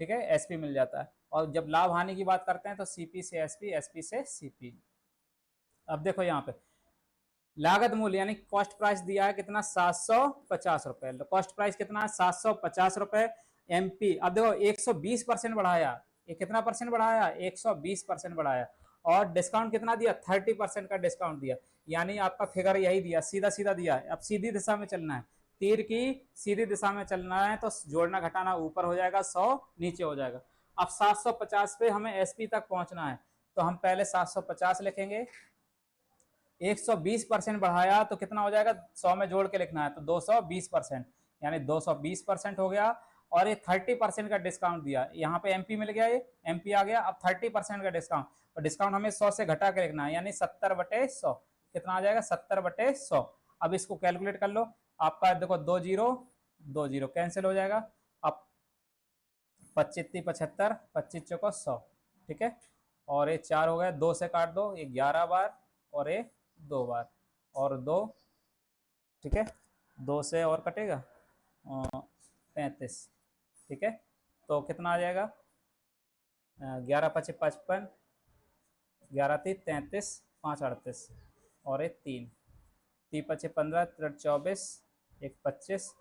ठीक है, एसपी मिल जाता है। और जब लाभ हानि की बात करते हैं तो सीपी से एसपी, एसपी से सीपी। अब देखो यहाँ पे लागत मूल्य यानी कॉस्ट प्राइस दिया है कितना? 750 रुपए। कॉस्ट प्राइस कितना है? 750 रुपए। एमपी, अब देखो 120% बढ़ाया, ये कितना परसेंट बढ़ाया? 120% बढ़ाया। और डिस्काउंट कितना दिया? 30% का डिस्काउंट दिया। यानी आपका फिगर यही दिया, सीधा सीधा दिया है। अब सीधी दिशा में चलना है, तीर की सीधी दिशा में चलना है, तो जोड़ना घटाना ऊपर हो जाएगा, 100 नीचे हो जाएगा। अब 750 पे हमें एसपी तक पहुंचना है, तो हम पहले 750 लिखेंगे। 120% बढ़ाया तो कितना हो जाएगा? 100 में जोड़ के लिखना है, तो 220%, यानी 220% हो गया। और ये 30% का डिस्काउंट दिया, यहाँ पे एमपी मिल गया, ये एमपी आ गया। अब 30% का डिस्काउंट, और डिस्काउंट हमें 100 से घटा के लिखना है, यानी 70/100। कितना आ जाएगा? 70/100। अब इसको कैलकुलेट कर लो। आपका देखो 2 जीरो 2 जीरो कैंसिल हो जाएगा। अब 25 75, 25 चौको 100। ठीक है, और ये 4 हो गया, 2 से काट दो, ये 11 बार, और ये 2 बार, और 2। ठीक है, 2 से और कटेगा 35। ठीक है, तो कितना आ जाएगा? 11 5 55, 11 3 33, 5 38, और एक 3 3 5 15, 3 24, 1 25,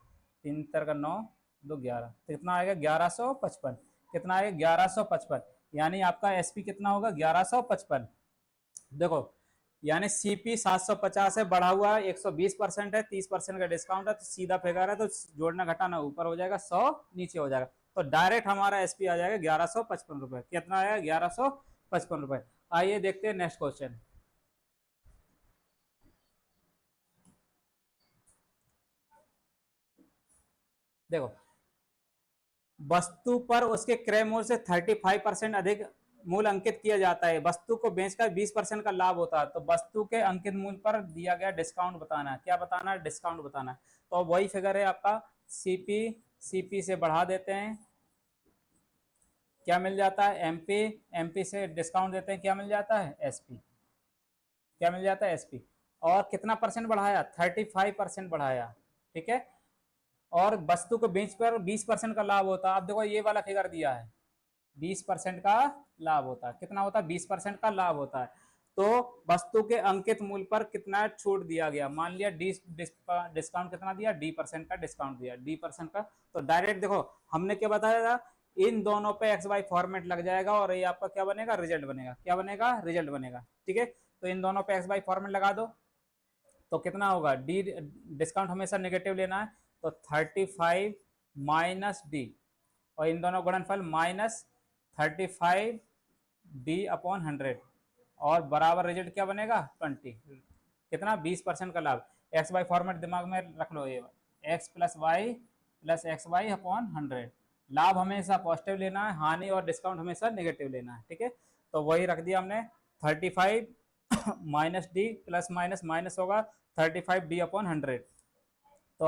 3 3 9, 2 11, तो कितना आएगा? 1155। कितना आएगा? 1155। यानी आपका एसपी कितना होगा? 1155। देखो, यानी सीपी 750 है, बढ़ा हुआ है, 120% है, 30% का डिस्काउंट है, तो सीधा फिगर है, तो जोड़ना घटाना ऊपर हो जाएगा, 100 नीचे हो जाएगा, तो डायरेक्ट हमारा एसपी आ जाएगा 1155 रुपए। कितना आएगा? 1155 रुपए। आइए देखते हैं नेक्स्ट क्वेश्चन। देखो, वस्तु पर उसके क्रय मूल्य से 35% अधिक मूल्य अंकित किया जाता है, वस्तु को बेचकर 20% का लाभ होता है, तो वस्तु के अंकित मूल्य पर दिया गया डिस्काउंट बताना है। क्या बताना है? डिस्काउंट बताना है। तो वही फिगर है आपका, सीपी, सीपी से बढ़ा देते हैं, क्या मिल जाता है? एमपी, एमपी से डिस्काउंट देते हैं, क्या मिल जाता है? एसपी। क्या मिल जाता है? एसपी। और कितना परसेंट बढ़ाया? 35% बढ़ाया। ठीक है, और वस्तु को बेच पर 20% का लाभ होता है। अब देखो ये वाला फिगर दिया है, 20% का लाभ होता है। कितना होता है? 20% का लाभ होता है। तो वस्तु के अंकित मूल्य पर कितना छूट दिया गया? मान लिया डिस्काउंट कितना दिया? D% का डिस्काउंट दिया, D% का। तो डायरेक्ट देखो, हमने क्या बताया था, इन दोनों पे एक्स वाई फॉर्मेट लग जाएगा, और ये आपका क्या बनेगा? रिजल्ट बनेगा। क्या बनेगा? रिजल्ट बनेगा। ठीक है, तो इन दोनों पे एक्स वाई फॉर्मेट लगा दो, तो कितना होगा? डी, डिस्काउंट हमेशा नेगेटिव लेना है, तो 35 माइनस डी, और इन दोनों गुणनफल -35D/100, और बराबर रिजल्ट क्या बनेगा? 20। कितना? 20% का लाभ। एक्स वाई फॉर्मेट दिमाग में रख लो, ये x plus y plus x y upon 100। लाभ हमेशा पॉजिटिव लेना है, हानि और डिस्काउंट हमेशा नेगेटिव लेना है। ठीक है, तो वही रख दिया हमने, 35 minus D plus minus minus होगा 35D/100, तो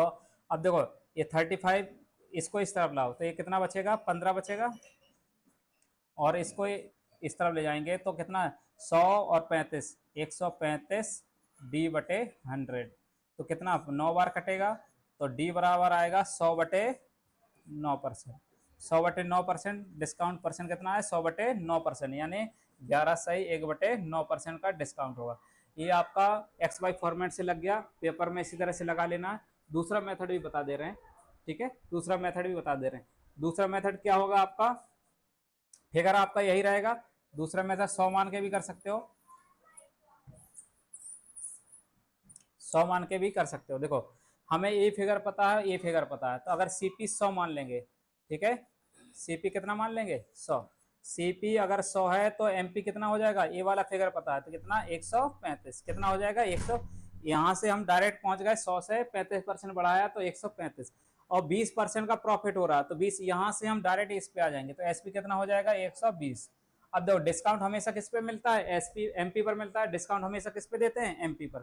अब देखो ये 35 इसको इस तरफ लाओ तो ये कितना बचेगा, 15 बचेगा, और इसको इस तरफ ले जाएंगे तो कितना 100 और 35, 135 डी बटे 100, तो कितना 9 बार कटेगा, तो डी बराबर आएगा 100/9%। 100/9% डिस्काउंट परसेंट कितना है, 100/9%, यानी 11 सही 1/9% का डिस्काउंट होगा। ये आपका एक्स वाई फॉर्मेट से लग गया, पेपर में इसी तरह से लगा लेना है। दूसरा मेथड भी बता दे रहे हैं, ठीक है, दूसरा मेथड भी बता दे रहे हैं। दूसरा मेथड क्या होगा आपका, फिगर आपका यही रहेगा। दूसरा मेथड 100 मान के भी कर सकते हो, 100 मान के भी कर सकते हो। देखो हमें ये फिगर पता है, ये फिगर पता है, तो अगर सीपी 100 मान लेंगे, ठीक है, सीपी कितना मान लेंगे 100, सीपी अगर 100 है तो एमपी कितना हो जाएगा, ये वाला फिगर पता है तो कितना 135, कितना हो जाएगा 100, यहाँ से हम डायरेक्ट पहुंच गए 100 से 35% बढ़ाया तो 135, और 20% का प्रॉफिट हो रहा है तो 20, यहाँ से हम डायरेक्ट इस पे आ जाएंगे तो एसपी कितना हो जाएगा 120। अब देखो डिस्काउंट हमेशा किस पे मिलता है, एसपी एमपी पर मिलता है, डिस्काउंट हमेशा किस पे देते हैं, एमपी पर।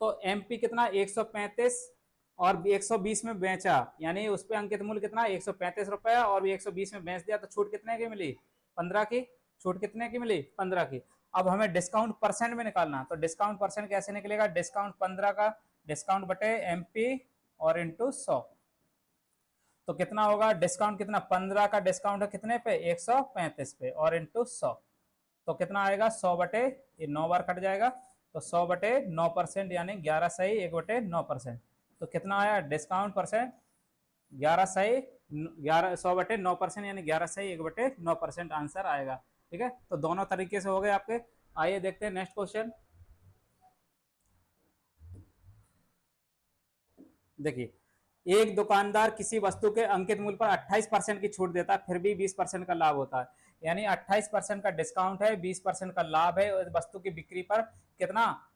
तो एमपी कितना 135 और 120 में बेचा, यानी उस पे अंकित मूल्य कितना 135 रुपया, और 120 में बेच दिया तो छूट कितने की मिली, 15 की। छूट कितने की मिली, 15 की। अब हमें डिस्काउंट परसेंट में निकालना, तो डिस्काउंट परसेंट कैसे निकलेगा, डिस्काउंट 15 का डिस्काउंट बटे एमपी और इंटू 100, तो कितना होगा डिस्काउंट, कितना 15 का डिस्काउंट है कितने पे 135 पे, और इंटू 100, तो कितना आएगा 100 ये 9 बार कट जाएगा, तो 100/9%, यानी 11 सही 1/9%, तो कितना आया डिस्काउंट परसेंट 11 सही 11, 100/9%, यानी 11 सही 1/9% आंसर आएगा। ठीक है, तो दोनों तरीके से हो गए आपके। आइए देखते हैं नेक्स्ट क्वेश्चन। देखिए, एक दुकानदार किसी वस्तु के अंकित मूल्य पर 28% की छूट देता है, फिर भी 20% का लाभ होता है, यानी 28% का डिस्काउंट है, 20% का लाभ है, वस्तु की बिक्री पर कितना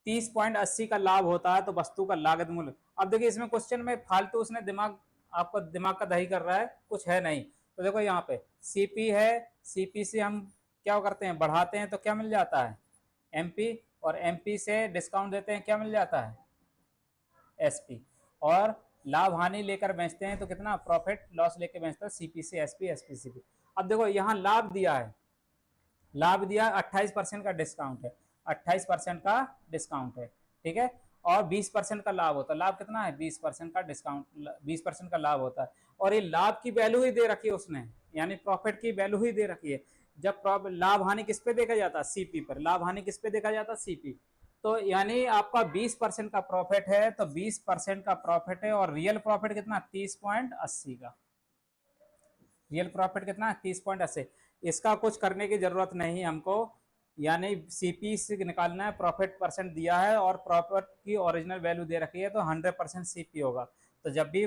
30.80 का लाभ होता है, तो वस्तु का लागत मूल्य। अब देखिए इसमें क्वेश्चन में फालतू उसने दिमाग, आपको दिमाग का दही कर रहा है, कुछ है नहीं। तो देखो यहाँ पे सीपी है, सीपी से हम क्या करते हैं, बढ़ाते हैं तो क्या मिल जाता है एमपी, और एमपी से डिस्काउंट देते हैं क्या मिल जाता है एसपी, और लाभ हानि लेकर बेचते हैं तो कितना प्रॉफिट लॉस लेकर बेचता है सीपी से एसपी, एसपी सीपी। अब देखो यहाँ लाभ दिया है, लाभ दिया 28% का डिस्काउंट है, 28% का डिस्काउंट है, ठीक है, और 20% का लाभ होता है। लाभ कितना है 20% का डिस्काउंट, 20% का लाभ होता है, और ये लाभ की वैल्यू ही दे रखी है उसने, यानी प्रॉफिट की वैल्यू ही दे रखी है। जब लाभ हानि किस पे देखा जाता है, सीपी पर, लाभ हानि किस पे देखा जाता है सीपी, तो यानी आपका 20% का प्रॉफिट है, तो 20% का प्रॉफिट है, और रियल प्रॉफिट कितना 30.80 का, रियल प्रॉफिट कितना है 30.80। इसका कुछ करने की जरूरत नहीं है हमको, यानी सीपी से निकालना है, प्रॉफिट परसेंट दिया है और प्रॉफिट की ओरिजिनल वैल्यू दे रखी है, तो 100% सीपी होगा। तो जब भी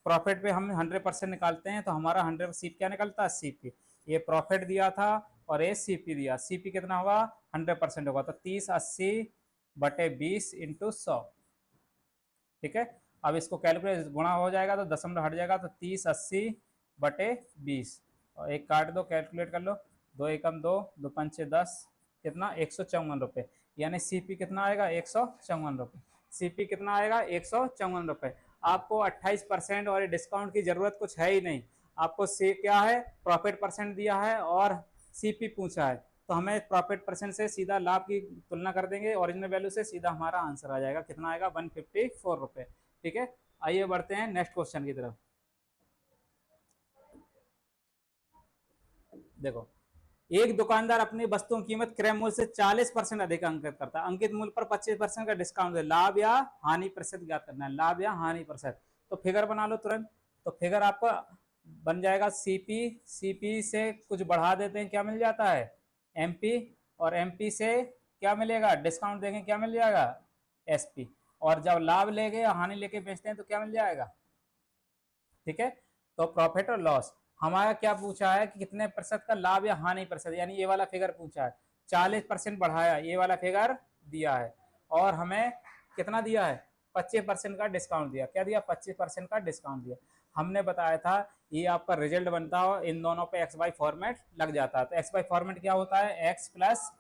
प्रॉफिट पे हम 100% निकालते हैं तो हमारा 100 सीपी क्या निकलता है सीपी, ये प्रॉफिट दिया था और ये सीपी दिया, सीपी कितना होगा 100% होगा, तो 30/80/20 इंटू 100, ठीक है। अब इसको कैलकुलेट गुणा हो जाएगा तो दशमलव हट जाएगा, तो 30/80/20, और एक काट दो कैलकुलेट कर लो, 2 एकम 2, 2 पंचे 10, कितना 154 रुपये, यानी सीपी कितना आएगा 154 रुपये, सीपी कितना आएगा 154 रुपये। आपको 28% और डिस्काउंट की जरूरत कुछ है ही नहीं, आपको से क्या है प्रॉफिट परसेंट दिया है और सीपी पूछा है, तो हमें प्रॉफिट परसेंट से सीधा लाभ की तुलना कर देंगे ओरिजिनल वैल्यू से, सीधा हमारा आंसर आ जाएगा, कितना आएगा 154 रुपये। ठीक है, आइए बढ़ते हैं नेक्स्ट क्वेश्चन की तरफ। देखो, एक दुकानदार अपनी वस्तुओं की कीमत क्रय मूल्य से 40% अधिक अंकित करता है, अंकित मूल्य पर 25% का डिस्काउंट है, लाभ या हानि प्रतिशत ज्ञात करना है, लाभ या हानि प्रतिशत। तो फिगर बना लो तुरंत, तो फिगर आपका बन जाएगा सीपी, सीपी से कुछ बढ़ा देते हैं क्या मिल जाता है एमपी, और एमपी से क्या मिलेगा डिस्काउंट देंगे क्या मिल जाएगा एसपी, और जब लाभ लेके या हानि लेके बेचते हैं तो क्या मिल जाएगा, ठीक है। तो प्रॉफिट और लॉस हमारा क्या पूछा है कि कितने प्रतिशत का लाभ या हानि प्रतिशत, यानी ये वाला फिगर पूछा है, 40% बढ़ाया, ये वाला फिगर दिया है, और हमें कितना दिया है 25% का डिस्काउंट दिया, क्या दिया 25% का डिस्काउंट दिया। हमने बताया था ये आपका रिजल्ट बनता हो इन दोनों पे एक्स वाई फॉर्मेट लग जाता है, तो एक्स वाई फॉर्मेट क्या होता है x plus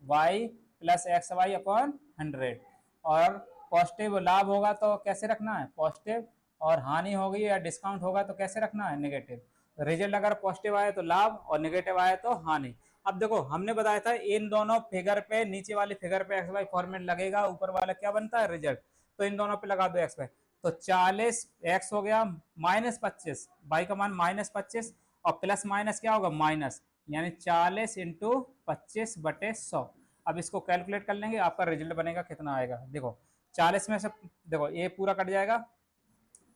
y plus x y upon 100, और पॉजिटिव लाभ होगा तो कैसे रखना है पॉजिटिव, और हानि होगी या डिस्काउंट होगा तो कैसे रखना है नेगेटिव। रिजल्ट अगर पॉजिटिव आए तो लाभ और नेगेटिव आए तो हानि। अब देखो हमने बताया था इन दोनों फिगर पे, नीचे वाली फिगर पे एक्स वाई फॉर्मेट लगेगा, ऊपर वाला क्या बनता है रिजल्ट, तो इन दोनों पे लगा दो एक्स वाई। तो 40 एक्स हो गया माइनस 25, वाई का मान माइनस 25 और प्लस माइनस क्या होगा माइनस, यानी 40 इंटू 25/100। अब इसको कैलकुलेट कर लेंगे, आपका रिजल्ट बनेगा कितना आएगा। देखो 40 में से देखो ये पूरा कट जाएगा,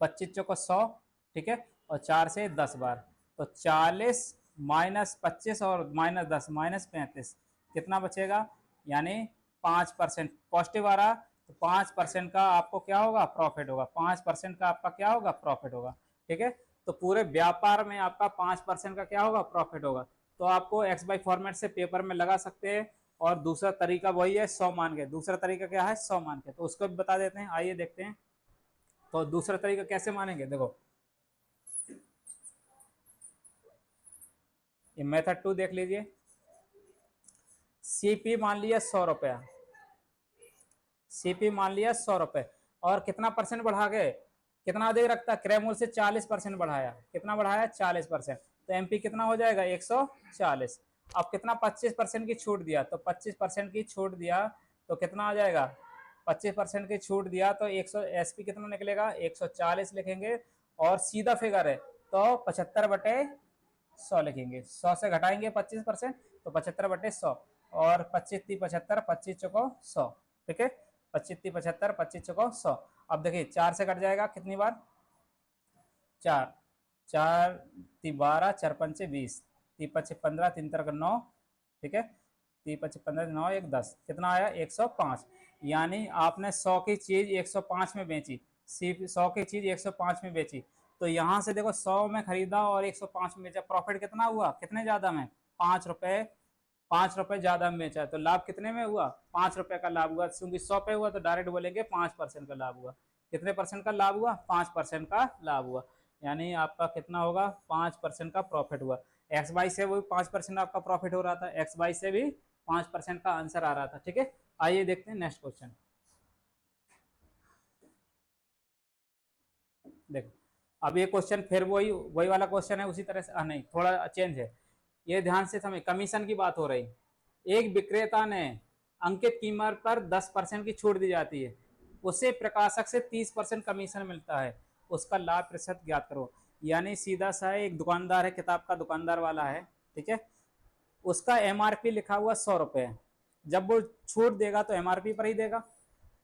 25 चौको 100, ठीक है, और 4 से 10 बार, तो 40 माइनस 25 और माइनस 10 माइनस 35, कितना बचेगा, यानी 5% पॉजिटिव आ रहा, तो 5% का आपको क्या होगा प्रॉफिट होगा, 5% का आपका क्या होगा प्रॉफिट होगा, ठीक है। तो पूरे व्यापार में आपका 5% का क्या होगा प्रॉफिट होगा। तो आपको एक्स बाई फॉर्मेट से पेपर में लगा सकते हैं। और दूसरा तरीका वही है 100 मान के, दूसरा तरीका क्या है 100 मान के, तो उसको भी बता देते हैं, आइए देखते हैं। तो दूसरा तरीका कैसे मानेंगे, देखो ये मेथड 2 देख लीजिए। सीपी मान लिया 100 रुपया, सीपी मान लिया 100 रुपए, और कितना परसेंट बढ़ा गए, कितना अधिक रखता, क्रय मूल्य से 40% बढ़ाया, कितना बढ़ाया 40%, तो एमपी कितना हो जाएगा 140। अब कितना 25% की छूट दिया, तो 25% की छूट दिया तो कितना आ जाएगा, 25% की छूट दिया तो 100 एसपी कितना निकलेगा 140 लिखेंगे, और सीधा फिगर है तो 75/100 लिखेंगे, 100 से घटाएंगे 25% तो 75/100, और 25×3 = 75, 25 चौको 100, ठीक है, 25×3 = 75, 25 चौको 100। अब देखिए 4 से कट जाएगा कितनी बार, 4, 4 × 12, 4 × 5 = 20, 3 × 5 = 15, 3 × 9, ठीक है, 3 × 5 = 15, 9 × 1 = 10, कितना आया 105। यानी आपने 100 की चीज 105 में बेची, सिर्फ 100 की चीज 105 में बेची, तो यहाँ से देखो 100 में खरीदा और 105 में बेचा, प्रॉफिट कितना हुआ, कितने ज्यादा में 5 रुपए, 5 रुपए ज्यादा में बेचा, तो लाभ कितने में हुआ 5 रुपए का लाभ हुआ, क्योंकि 100 पे हुआ तो डायरेक्ट बोलेंगे 5% का लाभ हुआ। कितने परसेंट का लाभ हुआ 5% का लाभ हुआ, यानी आपका कितना होगा 5% का प्रॉफिट हुआ। एक्स वाई से वो 5% आपका प्रॉफिट हो रहा था, एक्स वाई से भी 5% का आंसर आ रहा था, ठीक है। आइए देखते हैं नेक्स्ट क्वेश्चन। देखो अब ये क्वेश्चन फिर वही वही वाला क्वेश्चन है, उसी तरह से नहीं थोड़ा चेंज है, ये ध्यान से समझ, कमीशन की बात हो रही। एक विक्रेता ने अंकित कीमत पर 10% की छूट दी जाती है, उसे प्रकाशक से 30% कमीशन मिलता है, उसका लाभ प्रतिशत ज्ञात करो। यानी सीधा सा एक दुकानदार है, किताब का दुकानदार वाला है, ठीक है, उसका एमआरपी लिखा हुआ 100 रुपए है, जब वो छूट देगा तो एमआरपी पर ही देगा,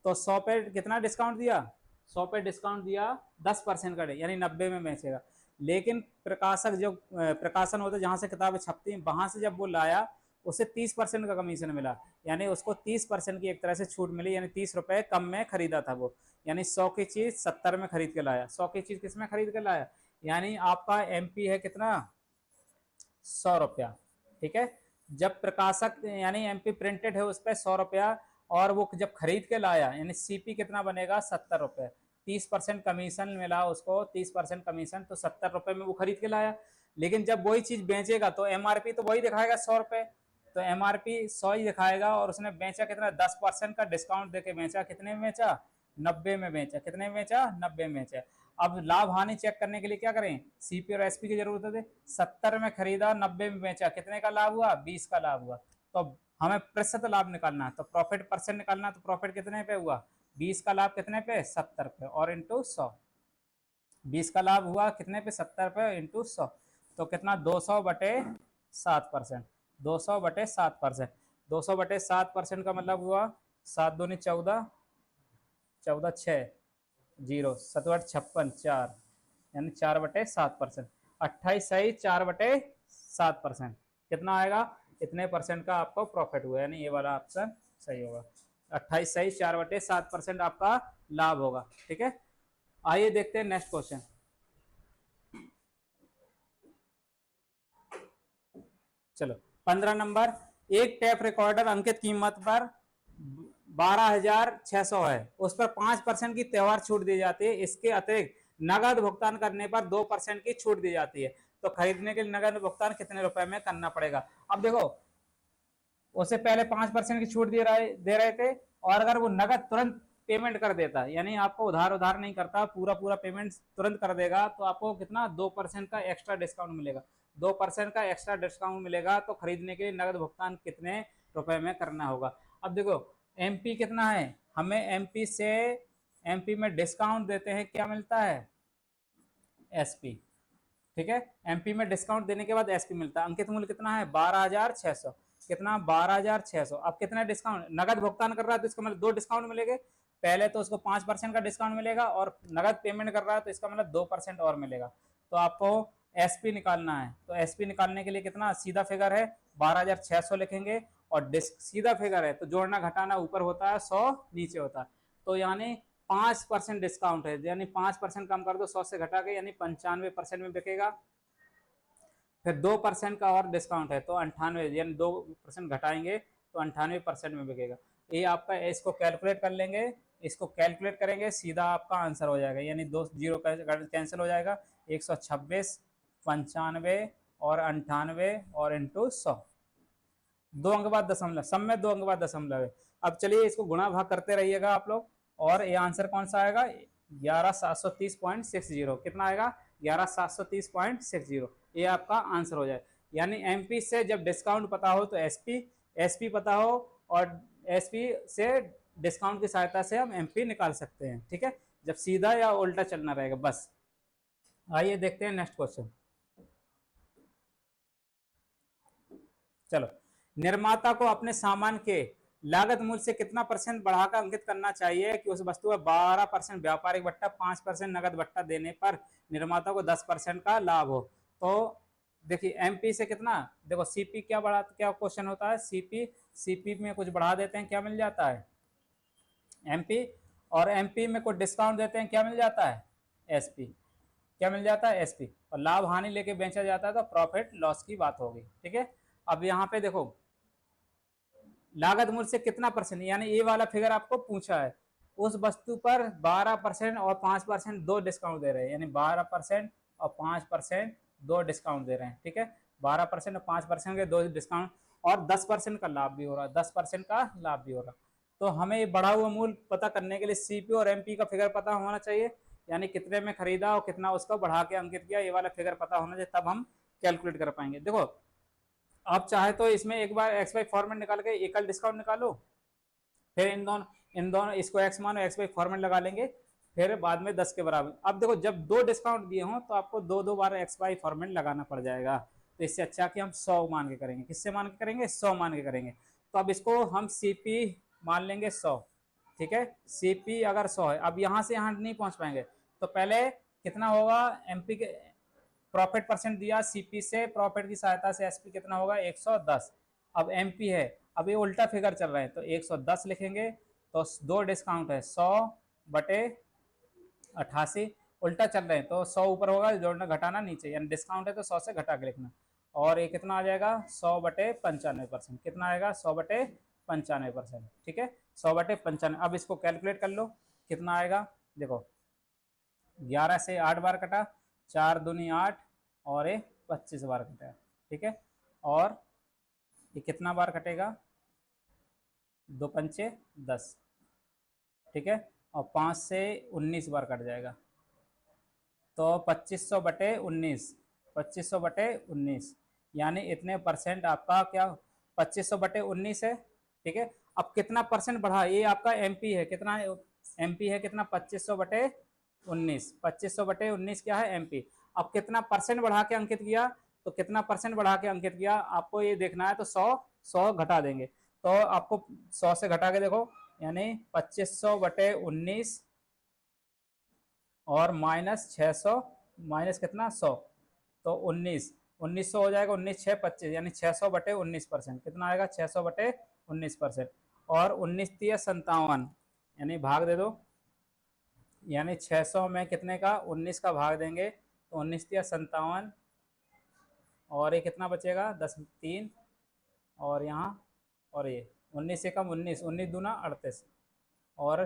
तो 100 पे कितना डिस्काउंट दिया, 100 पे डिस्काउंट दिया 10% का, यानी 90 में बेचेगा। लेकिन प्रकाशक जो प्रकाशन होता है जहां से किताबें छपती हैं, वहां से जब वो लाया उसे 30% का कमीशन मिला, यानी उसको 30% की एक तरह से छूट मिली, यानी 30 रुपए कम में खरीदा था वो, यानी 100 की चीज 70 में खरीद के लाया, 100 की चीज किस में खरीद के लाया, यानी आपका एमपी है कितना 100 रुपया, ठीक है। जब प्रकाशक यानी एमपी प्रिंटेड है उस पर 100 रुपया, और वो जब खरीद के लाया यानी सीपी कितना बनेगा 70 रुपए, 30% कमीशन मिला उसको, 30% कमीशन, तो 70 रुपए में वो खरीद के लाया। लेकिन जब वही चीज बेचेगा तो एमआरपी तो वही दिखाएगा 100 रुपए, तो एमआरपी 100 ही दिखाएगा, और उसने बेचा कितना 10% का डिस्काउंट देके बेचा, कितने में बेचा 90 में बेचा, कितने में बेचा 90 में बेचा। अब लाभ हानि चेक करने के लिए क्या करें, सीपी और एसपी की जरूरत है। 70 में खरीदा 90 में बेचा, कितने का लाभ हुआ 20 का लाभ हुआ, तो हमें प्रतिशत लाभ निकालना है, तो प्रॉफिट परसेंट निकालना है, तो प्रॉफिट कितने पे हुआ 20 का लाभ कितने पे 70 पे, और इंटू 100, 20 का लाभ हुआ कितने पे 70 पे इंटू 100, तो कितना 200/7%, 200/7%, 200/7% का मतलब हुआ 7 दूनी 14, 14 6 0, 7 8 56 4, यानी 4/7%, 28 सही 4/7%, कितना आएगा इतने परसेंट का आपको प्रॉफिट हुआ, यानी ये वाला ऑप्शन सही होगा, 28 सही 4/7% आपका लाभ होगा, ठीक है। आइए देखते हैं नेक्स्ट क्वेश्चन। चलो 15 नंबर, एक टेप रिकॉर्डर अंकित कीमत पर 12,600 है, उस पर 5% की त्योहार छूट दी जाती है, इसके अतिरिक्त नगद भुगतान करने पर 2% की छूट दी जाती है, तो खरीदने के लिए नगद भुगतान कितने रुपए में करना पड़ेगा। अब देखो उसे पहले 5% की छूट दे रहे थे, और अगर वो नगद तुरंत पेमेंट कर देता है, यानी आपको उधार उधार नहीं करता, पूरा पूरा पेमेंट तुरंत कर देगा, तो आपको कितना 2% का एक्स्ट्रा डिस्काउंट मिलेगा। 2% का एक्स्ट्रा डिस्काउंट मिलेगा तो खरीदने के लिए नगद भुगतान कितने रुपए में करना होगा। अब देखो एमपी कितना है, हमें एमपी से, एमपी में डिस्काउंट देते हैं, क्या मिलता है, एसपी। ठीक है, एमपी में डिस्काउंट देने के बाद एसपी मिलता है। अंकित मूल्य कितना है, 12,600, कितना 12,600। अब कितना डिस्काउंट, नगद भुगतान कर रहा है तो इसका मतलब 2 डिस्काउंट मिलेंगे, पहले तो उसको 5% का डिस्काउंट मिलेगा और नगद पेमेंट कर रहा है तो इसका मतलब 2% और मिलेगा। तो आपको एसपी निकालना है, तो एसपी निकालने के लिए कितना सीधा फिगर है 12,600 लिखेंगे, और सीधा फिगर है तो जोड़ना घटाना ऊपर होता है, 100 नीचे होता है, तो यानी 5% डिस्काउंट है, यानी 5% कम कर दो 100 से घटा के, यानी 95% में बिकेगा। फिर 2% का और डिस्काउंट है तो 98, यानी 2% घटाएंगे तो 98% में बिकेगा। ये आपका, इसको कैलकुलेट कर लेंगे, इसको कैलकुलेट करेंगे, सीधा आपका आंसर हो जाएगा, यानी 2 जीरो कैंसिल हो जाएगा, 126, 95 और 98 और इंटू 100, 2 अंक बाद दशमलव, सब में 2 अंक बाद दशमलव है। अब चलिए इसको गुणा भाग करते रहिएगा आप लोग, और ये आंसर कौन सा आएगा, 11,730.60, कितना आएगा 11,730.60, ये आपका आंसर हो जाए। यानी एमपी से जब डिस्काउंट पता हो तो एसपी, एसपी पता हो, और एसपी से डिस्काउंट की सहायता से हम एमपी निकाल सकते हैं। ठीक है, जब सीधा या उल्टा चलना रहेगा बस। आइए देखते हैं नेक्स्ट क्वेश्चन। चलो, निर्माता को अपने सामान के लागत मूल्य से कितना % बढ़ाकर अंकित करना चाहिए कि उस वस्तु का 12% व्यापारिक भत्ता, 5% नगद भत्ता देने पर निर्माता को 10% का लाभ हो। तो देखिए एमपी से कितना, देखो सीपी क्या बढ़ा, क्या क्वेश्चन होता है, सीपी, सीपी में कुछ बढ़ा देते हैं क्या मिल जाता है, एमपी, और एमपी में कुछ डिस्काउंट देते हैं क्या मिल जाता है, एसपी, क्या मिल जाता है, एसपी, और लाभ हानि लेके बेचा जाता है तो प्रॉफिट लॉस की बात होगी। ठीक है, अब यहाँ पे देखो लागत मूल्य से कितना %, यानी ये वाला फिगर आपको पूछा है, उस वस्तु पर 12% और 5% दो डिस्काउंट दे रहे हैं, यानी 12% और 5% दो डिस्काउंट दे रहे हैं। ठीक है, 12% और 5% के दो डिस्काउंट, और 10% का लाभ भी हो रहा है, 10% का लाभ भी हो रहा है। तो हमें ये बढ़ा हुआ मूल्य पता करने के लिए सीपी और एमपी का फिगर पता होना चाहिए, यानी कितने में खरीदा और कितना उसको बढ़ा के अंकित किया, ये वाला फिगर पता होना चाहिए, तब हम कैलकुलेट कर पाएंगे। देखो आप चाहे तो इसमें एक बार एक्स वाई फॉर्मेट निकाल के एकल डिस्काउंट निकालो, फिर इन दोनों इसको एक्स मानो, एक्स वाई फॉर्मेट लगा लेंगे, फिर बाद में 10 के बराबर। अब देखो जब 2 डिस्काउंट दिए हों तो आपको 2 बार एक्स वाई फॉर्मेट लगाना पड़ जाएगा, तो इससे अच्छा कि हम 100 मान के करेंगे। किससे मान के करेंगे, 100 मान के करेंगे। तो अब इसको हम सीपी मान लेंगे 100। ठीक है, सीपी अगर 100 है, अब यहाँ से यहाँ नहीं पहुँच पाएंगे, तो पहले कितना होगा, एमपी के प्रॉफिट % दिया, सीपी से प्रॉफिट की सहायता से एसपी कितना होगा 110। अब एमपी है, अब ये उल्टा फिगर चल रहा है तो 110 लिखेंगे, तो 2 डिस्काउंट है 100 बटे 88, उल्टा चल रहे हैं तो 100 ऊपर होगा, जोड़ना घटाना नीचे, यानी डिस्काउंट है तो 100 से घटा के लिखना, और ये कितना आ जाएगा 100 बटे 95%, कितना आएगा 100 बटे 95%। ठीक है, 100 बटे 95। अब इसको कैलकुलेट कर लो कितना आएगा, देखो 11 से 8 बार कटा, 4 दूनी 8, और ये 25 बार कटेगा। ठीक है, और ये कितना बार कटेगा, 2 पंचे 10। ठीक है, और 5 से 19 बार कट जाएगा, तो 2500 बटे 19, 2500 बटे 19, यानी इतने % आपका क्या 2500 बटे 19 है। ठीक है, अब कितना % बढ़ा, ये आपका एमपी है, कितना एमपी है, कितना 2500 बटे 19, 2500 बटे 19 क्या है एमपी। अब कितना % बढ़ा के अंकित किया, तो कितना % बढ़ा के अंकित किया आपको ये देखना है, तो 100 घटा देंगे, तो आपको 100 से घटा के देखो, यानी 2500 बटे 19 और माइनस 600, माइनस कितना 100, तो 1900 हो जाएगा, 19 6 25, यानी 600 बटे 19%, कितना आएगा 600 बटे 19%, और 19 3 57, यानी भाग दे दो, यानी 600 में कितने का 19 का भाग देंगे तो 19 3 57, और ये कितना बचेगा 10 3, और यहाँ, और ये 19 से कम 19, 19 दूना 38, और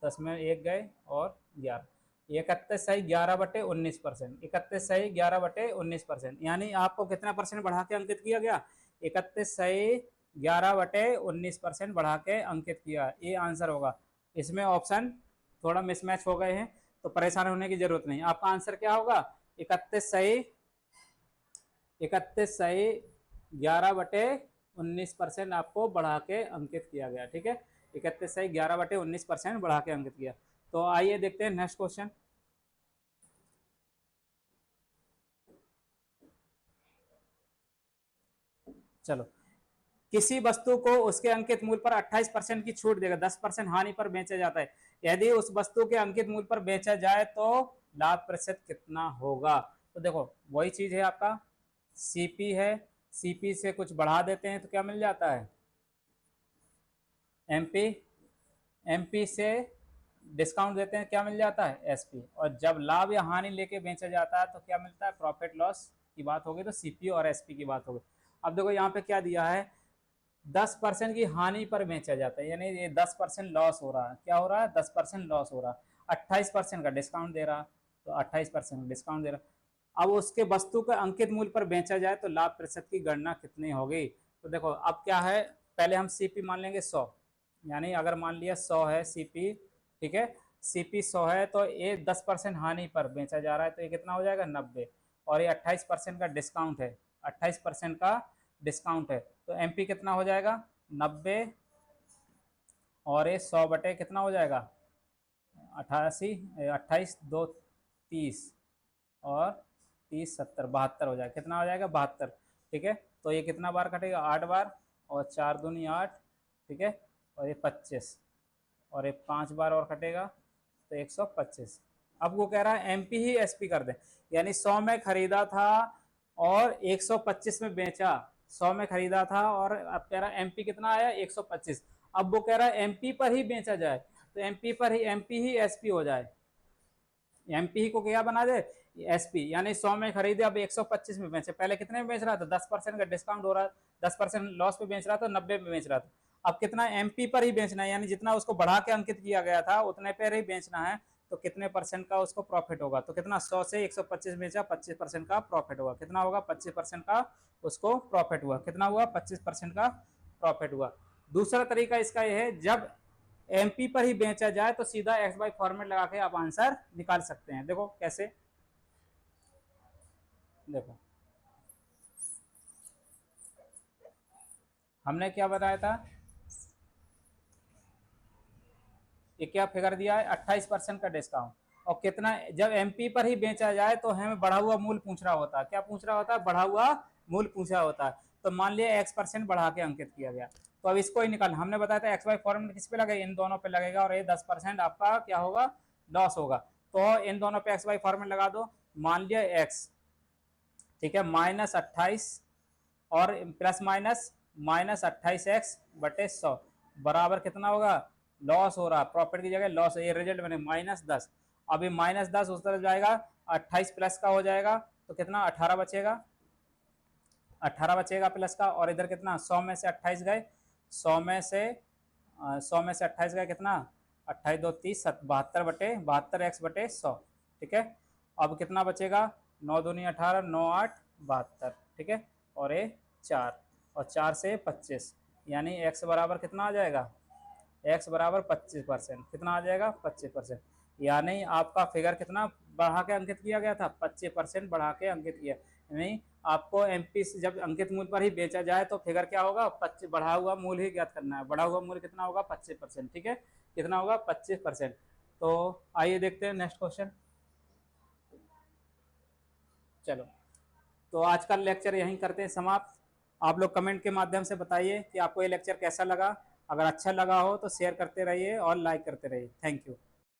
10 में 1 गए और 11, 31 सही 11 बटे 19%, 31 सही 11 बटे 19%, यानी आपको कितना % बढ़ा के अंकित किया गया, 31 सही 11 बटे 19% बढ़ा के अंकित किया, ये आंसर होगा। इसमें ऑप्शन थोड़ा मिसमैच हो गए हैं, तो परेशान होने की जरूरत नहीं। आपका आंसर क्या होगा? 31 सही 11/19% आपको बढ़ा के अंकित किया गया। ठीक है, 31 सही 11/19% बढ़ा के अंकित किया। तो आइए देखते हैं नेक्स्ट क्वेश्चन। चलो, किसी वस्तु को उसके अंकित मूल्य पर 28% की छूट देगा 10% हानि पर बेचा जाता है। यदि उस वस्तु के अंकित मूल्य पर बेचा जाए तो लाभ प्रतिशत कितना होगा? तो देखो वही चीज है, आपका सीपी है, सीपी से कुछ बढ़ा देते हैं तो क्या मिल जाता है? एमपी, एमपी से डिस्काउंट देते हैं, क्या मिल जाता है? एसपी। और जब लाभ या हानि लेके बेचा जाता है तो क्या मिलता है? प्रॉफिट लॉस की बात होगी तो सीपी और एसपी की बात होगी। अब देखो यहाँ पे क्या दिया है, 10% की हानि पर बेचा जाता है, यानी ये 10% लॉस हो रहा है। क्या हो रहा है? 10% लॉस हो रहा है। 28% का डिस्काउंट दे रहा, तो 28% डिस्काउंट दे रहा। अब उसके वस्तु के अंकित मूल्य पर बेचा जाए तो लाभ प्रतिशत की गणना कितनी होगी? तो देखो अब क्या है, पहले हम सीपी मान लेंगे 100, यानी अगर मान लिया 100 है सीपी, ठीक है, सीपी 100 है तो ये 10% हानि पर बेचा जा रहा है, तो ये कितना हो जाएगा? 90। और ये 28% का डिस्काउंट है, 28% का डिस्काउंट है, तो एमपी कितना हो जाएगा? 90। और ये 100 बटे कितना हो जाएगा? 88, 28 2 30, और 30 70 72 हो जाएगा। कितना हो जाएगा? 72। ठीक है, तो ये कितना बार कटेगा? 8 बार, और 4 दूनी 8, ठीक है, और ये 25, और ये 5 बार और कटेगा तो 125। अब वो कह रहा है एमपी ही एसपी कर दे, यानी 100 में खरीदा था और 125 में बेचा। 100 में खरीदा था और अब कह रहा है एमपी कितना आया? 125। अब वो कह रहा है एमपी पर ही बेचा जाए, तो एमपी पर ही, एमपी ही एसपी हो जाए। एमपी ही को क्या बना दे? एसपी, यानी 100 में खरीदे अब 125 में बेचे। पहले कितने में बेच रहा था? 10% का डिस्काउंट हो रहा, 10% लॉस पे बेच रहा था, 90 में बेच रहा था। अब कितना? एमपी पर ही बेचना है, यानी जितना उसको बढ़ा के अंकित किया गया था उतने पर ही बेचना है, तो कितने परसेंट का उसको प्रॉफिट होगा? तो कितना? 100 से 125 बेचा, 25% का प्रॉफिट होगा। कितना होगा? 25% का उसको प्रॉफिट हुआ। कितना हुआ? 25% का प्रॉफिट हुआ। दूसरा तरीका इसका यह है, जब एमपी पर ही बेचा जाए तो सीधा एक्स बाई फॉर्मेट लगा के आप आंसर निकाल सकते हैं। देखो कैसे, देखो हमने क्या बताया था, ये क्या फिगर दिया है? 28% का डिस्काउंट, और कितना? जब एमपी पर ही बेचा जाए तो हमें बढ़ा हुआ मूल्य पूछ रहा होता है। क्या पूछ रहा होता है? बढ़ा हुआ मूल्य पूछा होता है। तो मान लिया x% बढ़ा के अंकित किया गया, तो अब इसको ही निकाल, हमने बताया था एक्स वाई फॉर्मेट किस पे लगेगा? इन दोनों पे लगेगा, और ये 10% आपका क्या होगा? लॉस होगा। तो इन दोनों पे एक्स वाई फॉर्मेट लगा दो। मान लिया एक्स, ठीक है, -28 और प्लस -28x/100 बराबर कितना होगा? लॉस हो रहा, प्रॉफिट की जगह लॉस है, ये रिजल्ट बने -10। अब ये -10 उस तरफ जाएगा, 28 प्लस का हो जाएगा, तो कितना? 18 बचेगा, 18 बचेगा प्लस का, और इधर कितना? 100 में से 28 गए, 100 में से 28 गए, कितना? 28 2 30 72/72x/100। ठीक है, अब कितना बचेगा? 9 दूनी 18, 9 8 72, ठीक है, और ये 4, और 4 से 25, यानी x बराबर कितना आ जाएगा? x बराबर 25%। कितना आ जाएगा? 25%। यानी आपका फिगर कितना बढ़ा के अंकित किया गया था? 25% बढ़ा के अंकित किया। यानी आपको एमपी से जब अंकित मूल्य पर ही बेचा जाए तो फिगर क्या होगा? 25 बढ़ा हुआ मूल्य ही ज्ञात करना है। बढ़ा हुआ मूल्य कितना होगा? 25%। ठीक है, कितना होगा? 25%। तो आइए देखते हैं नेक्स्ट क्वेश्चन। चलो, तो आज का लेक्चर यहीं करते हैं समाप्त। आप लोग कमेंट के माध्यम से बताइए कि आपको ये लेक्चर कैसा लगा। अगर अच्छा लगा हो तो शेयर करते रहिए और लाइक करते रहिए। Thank you.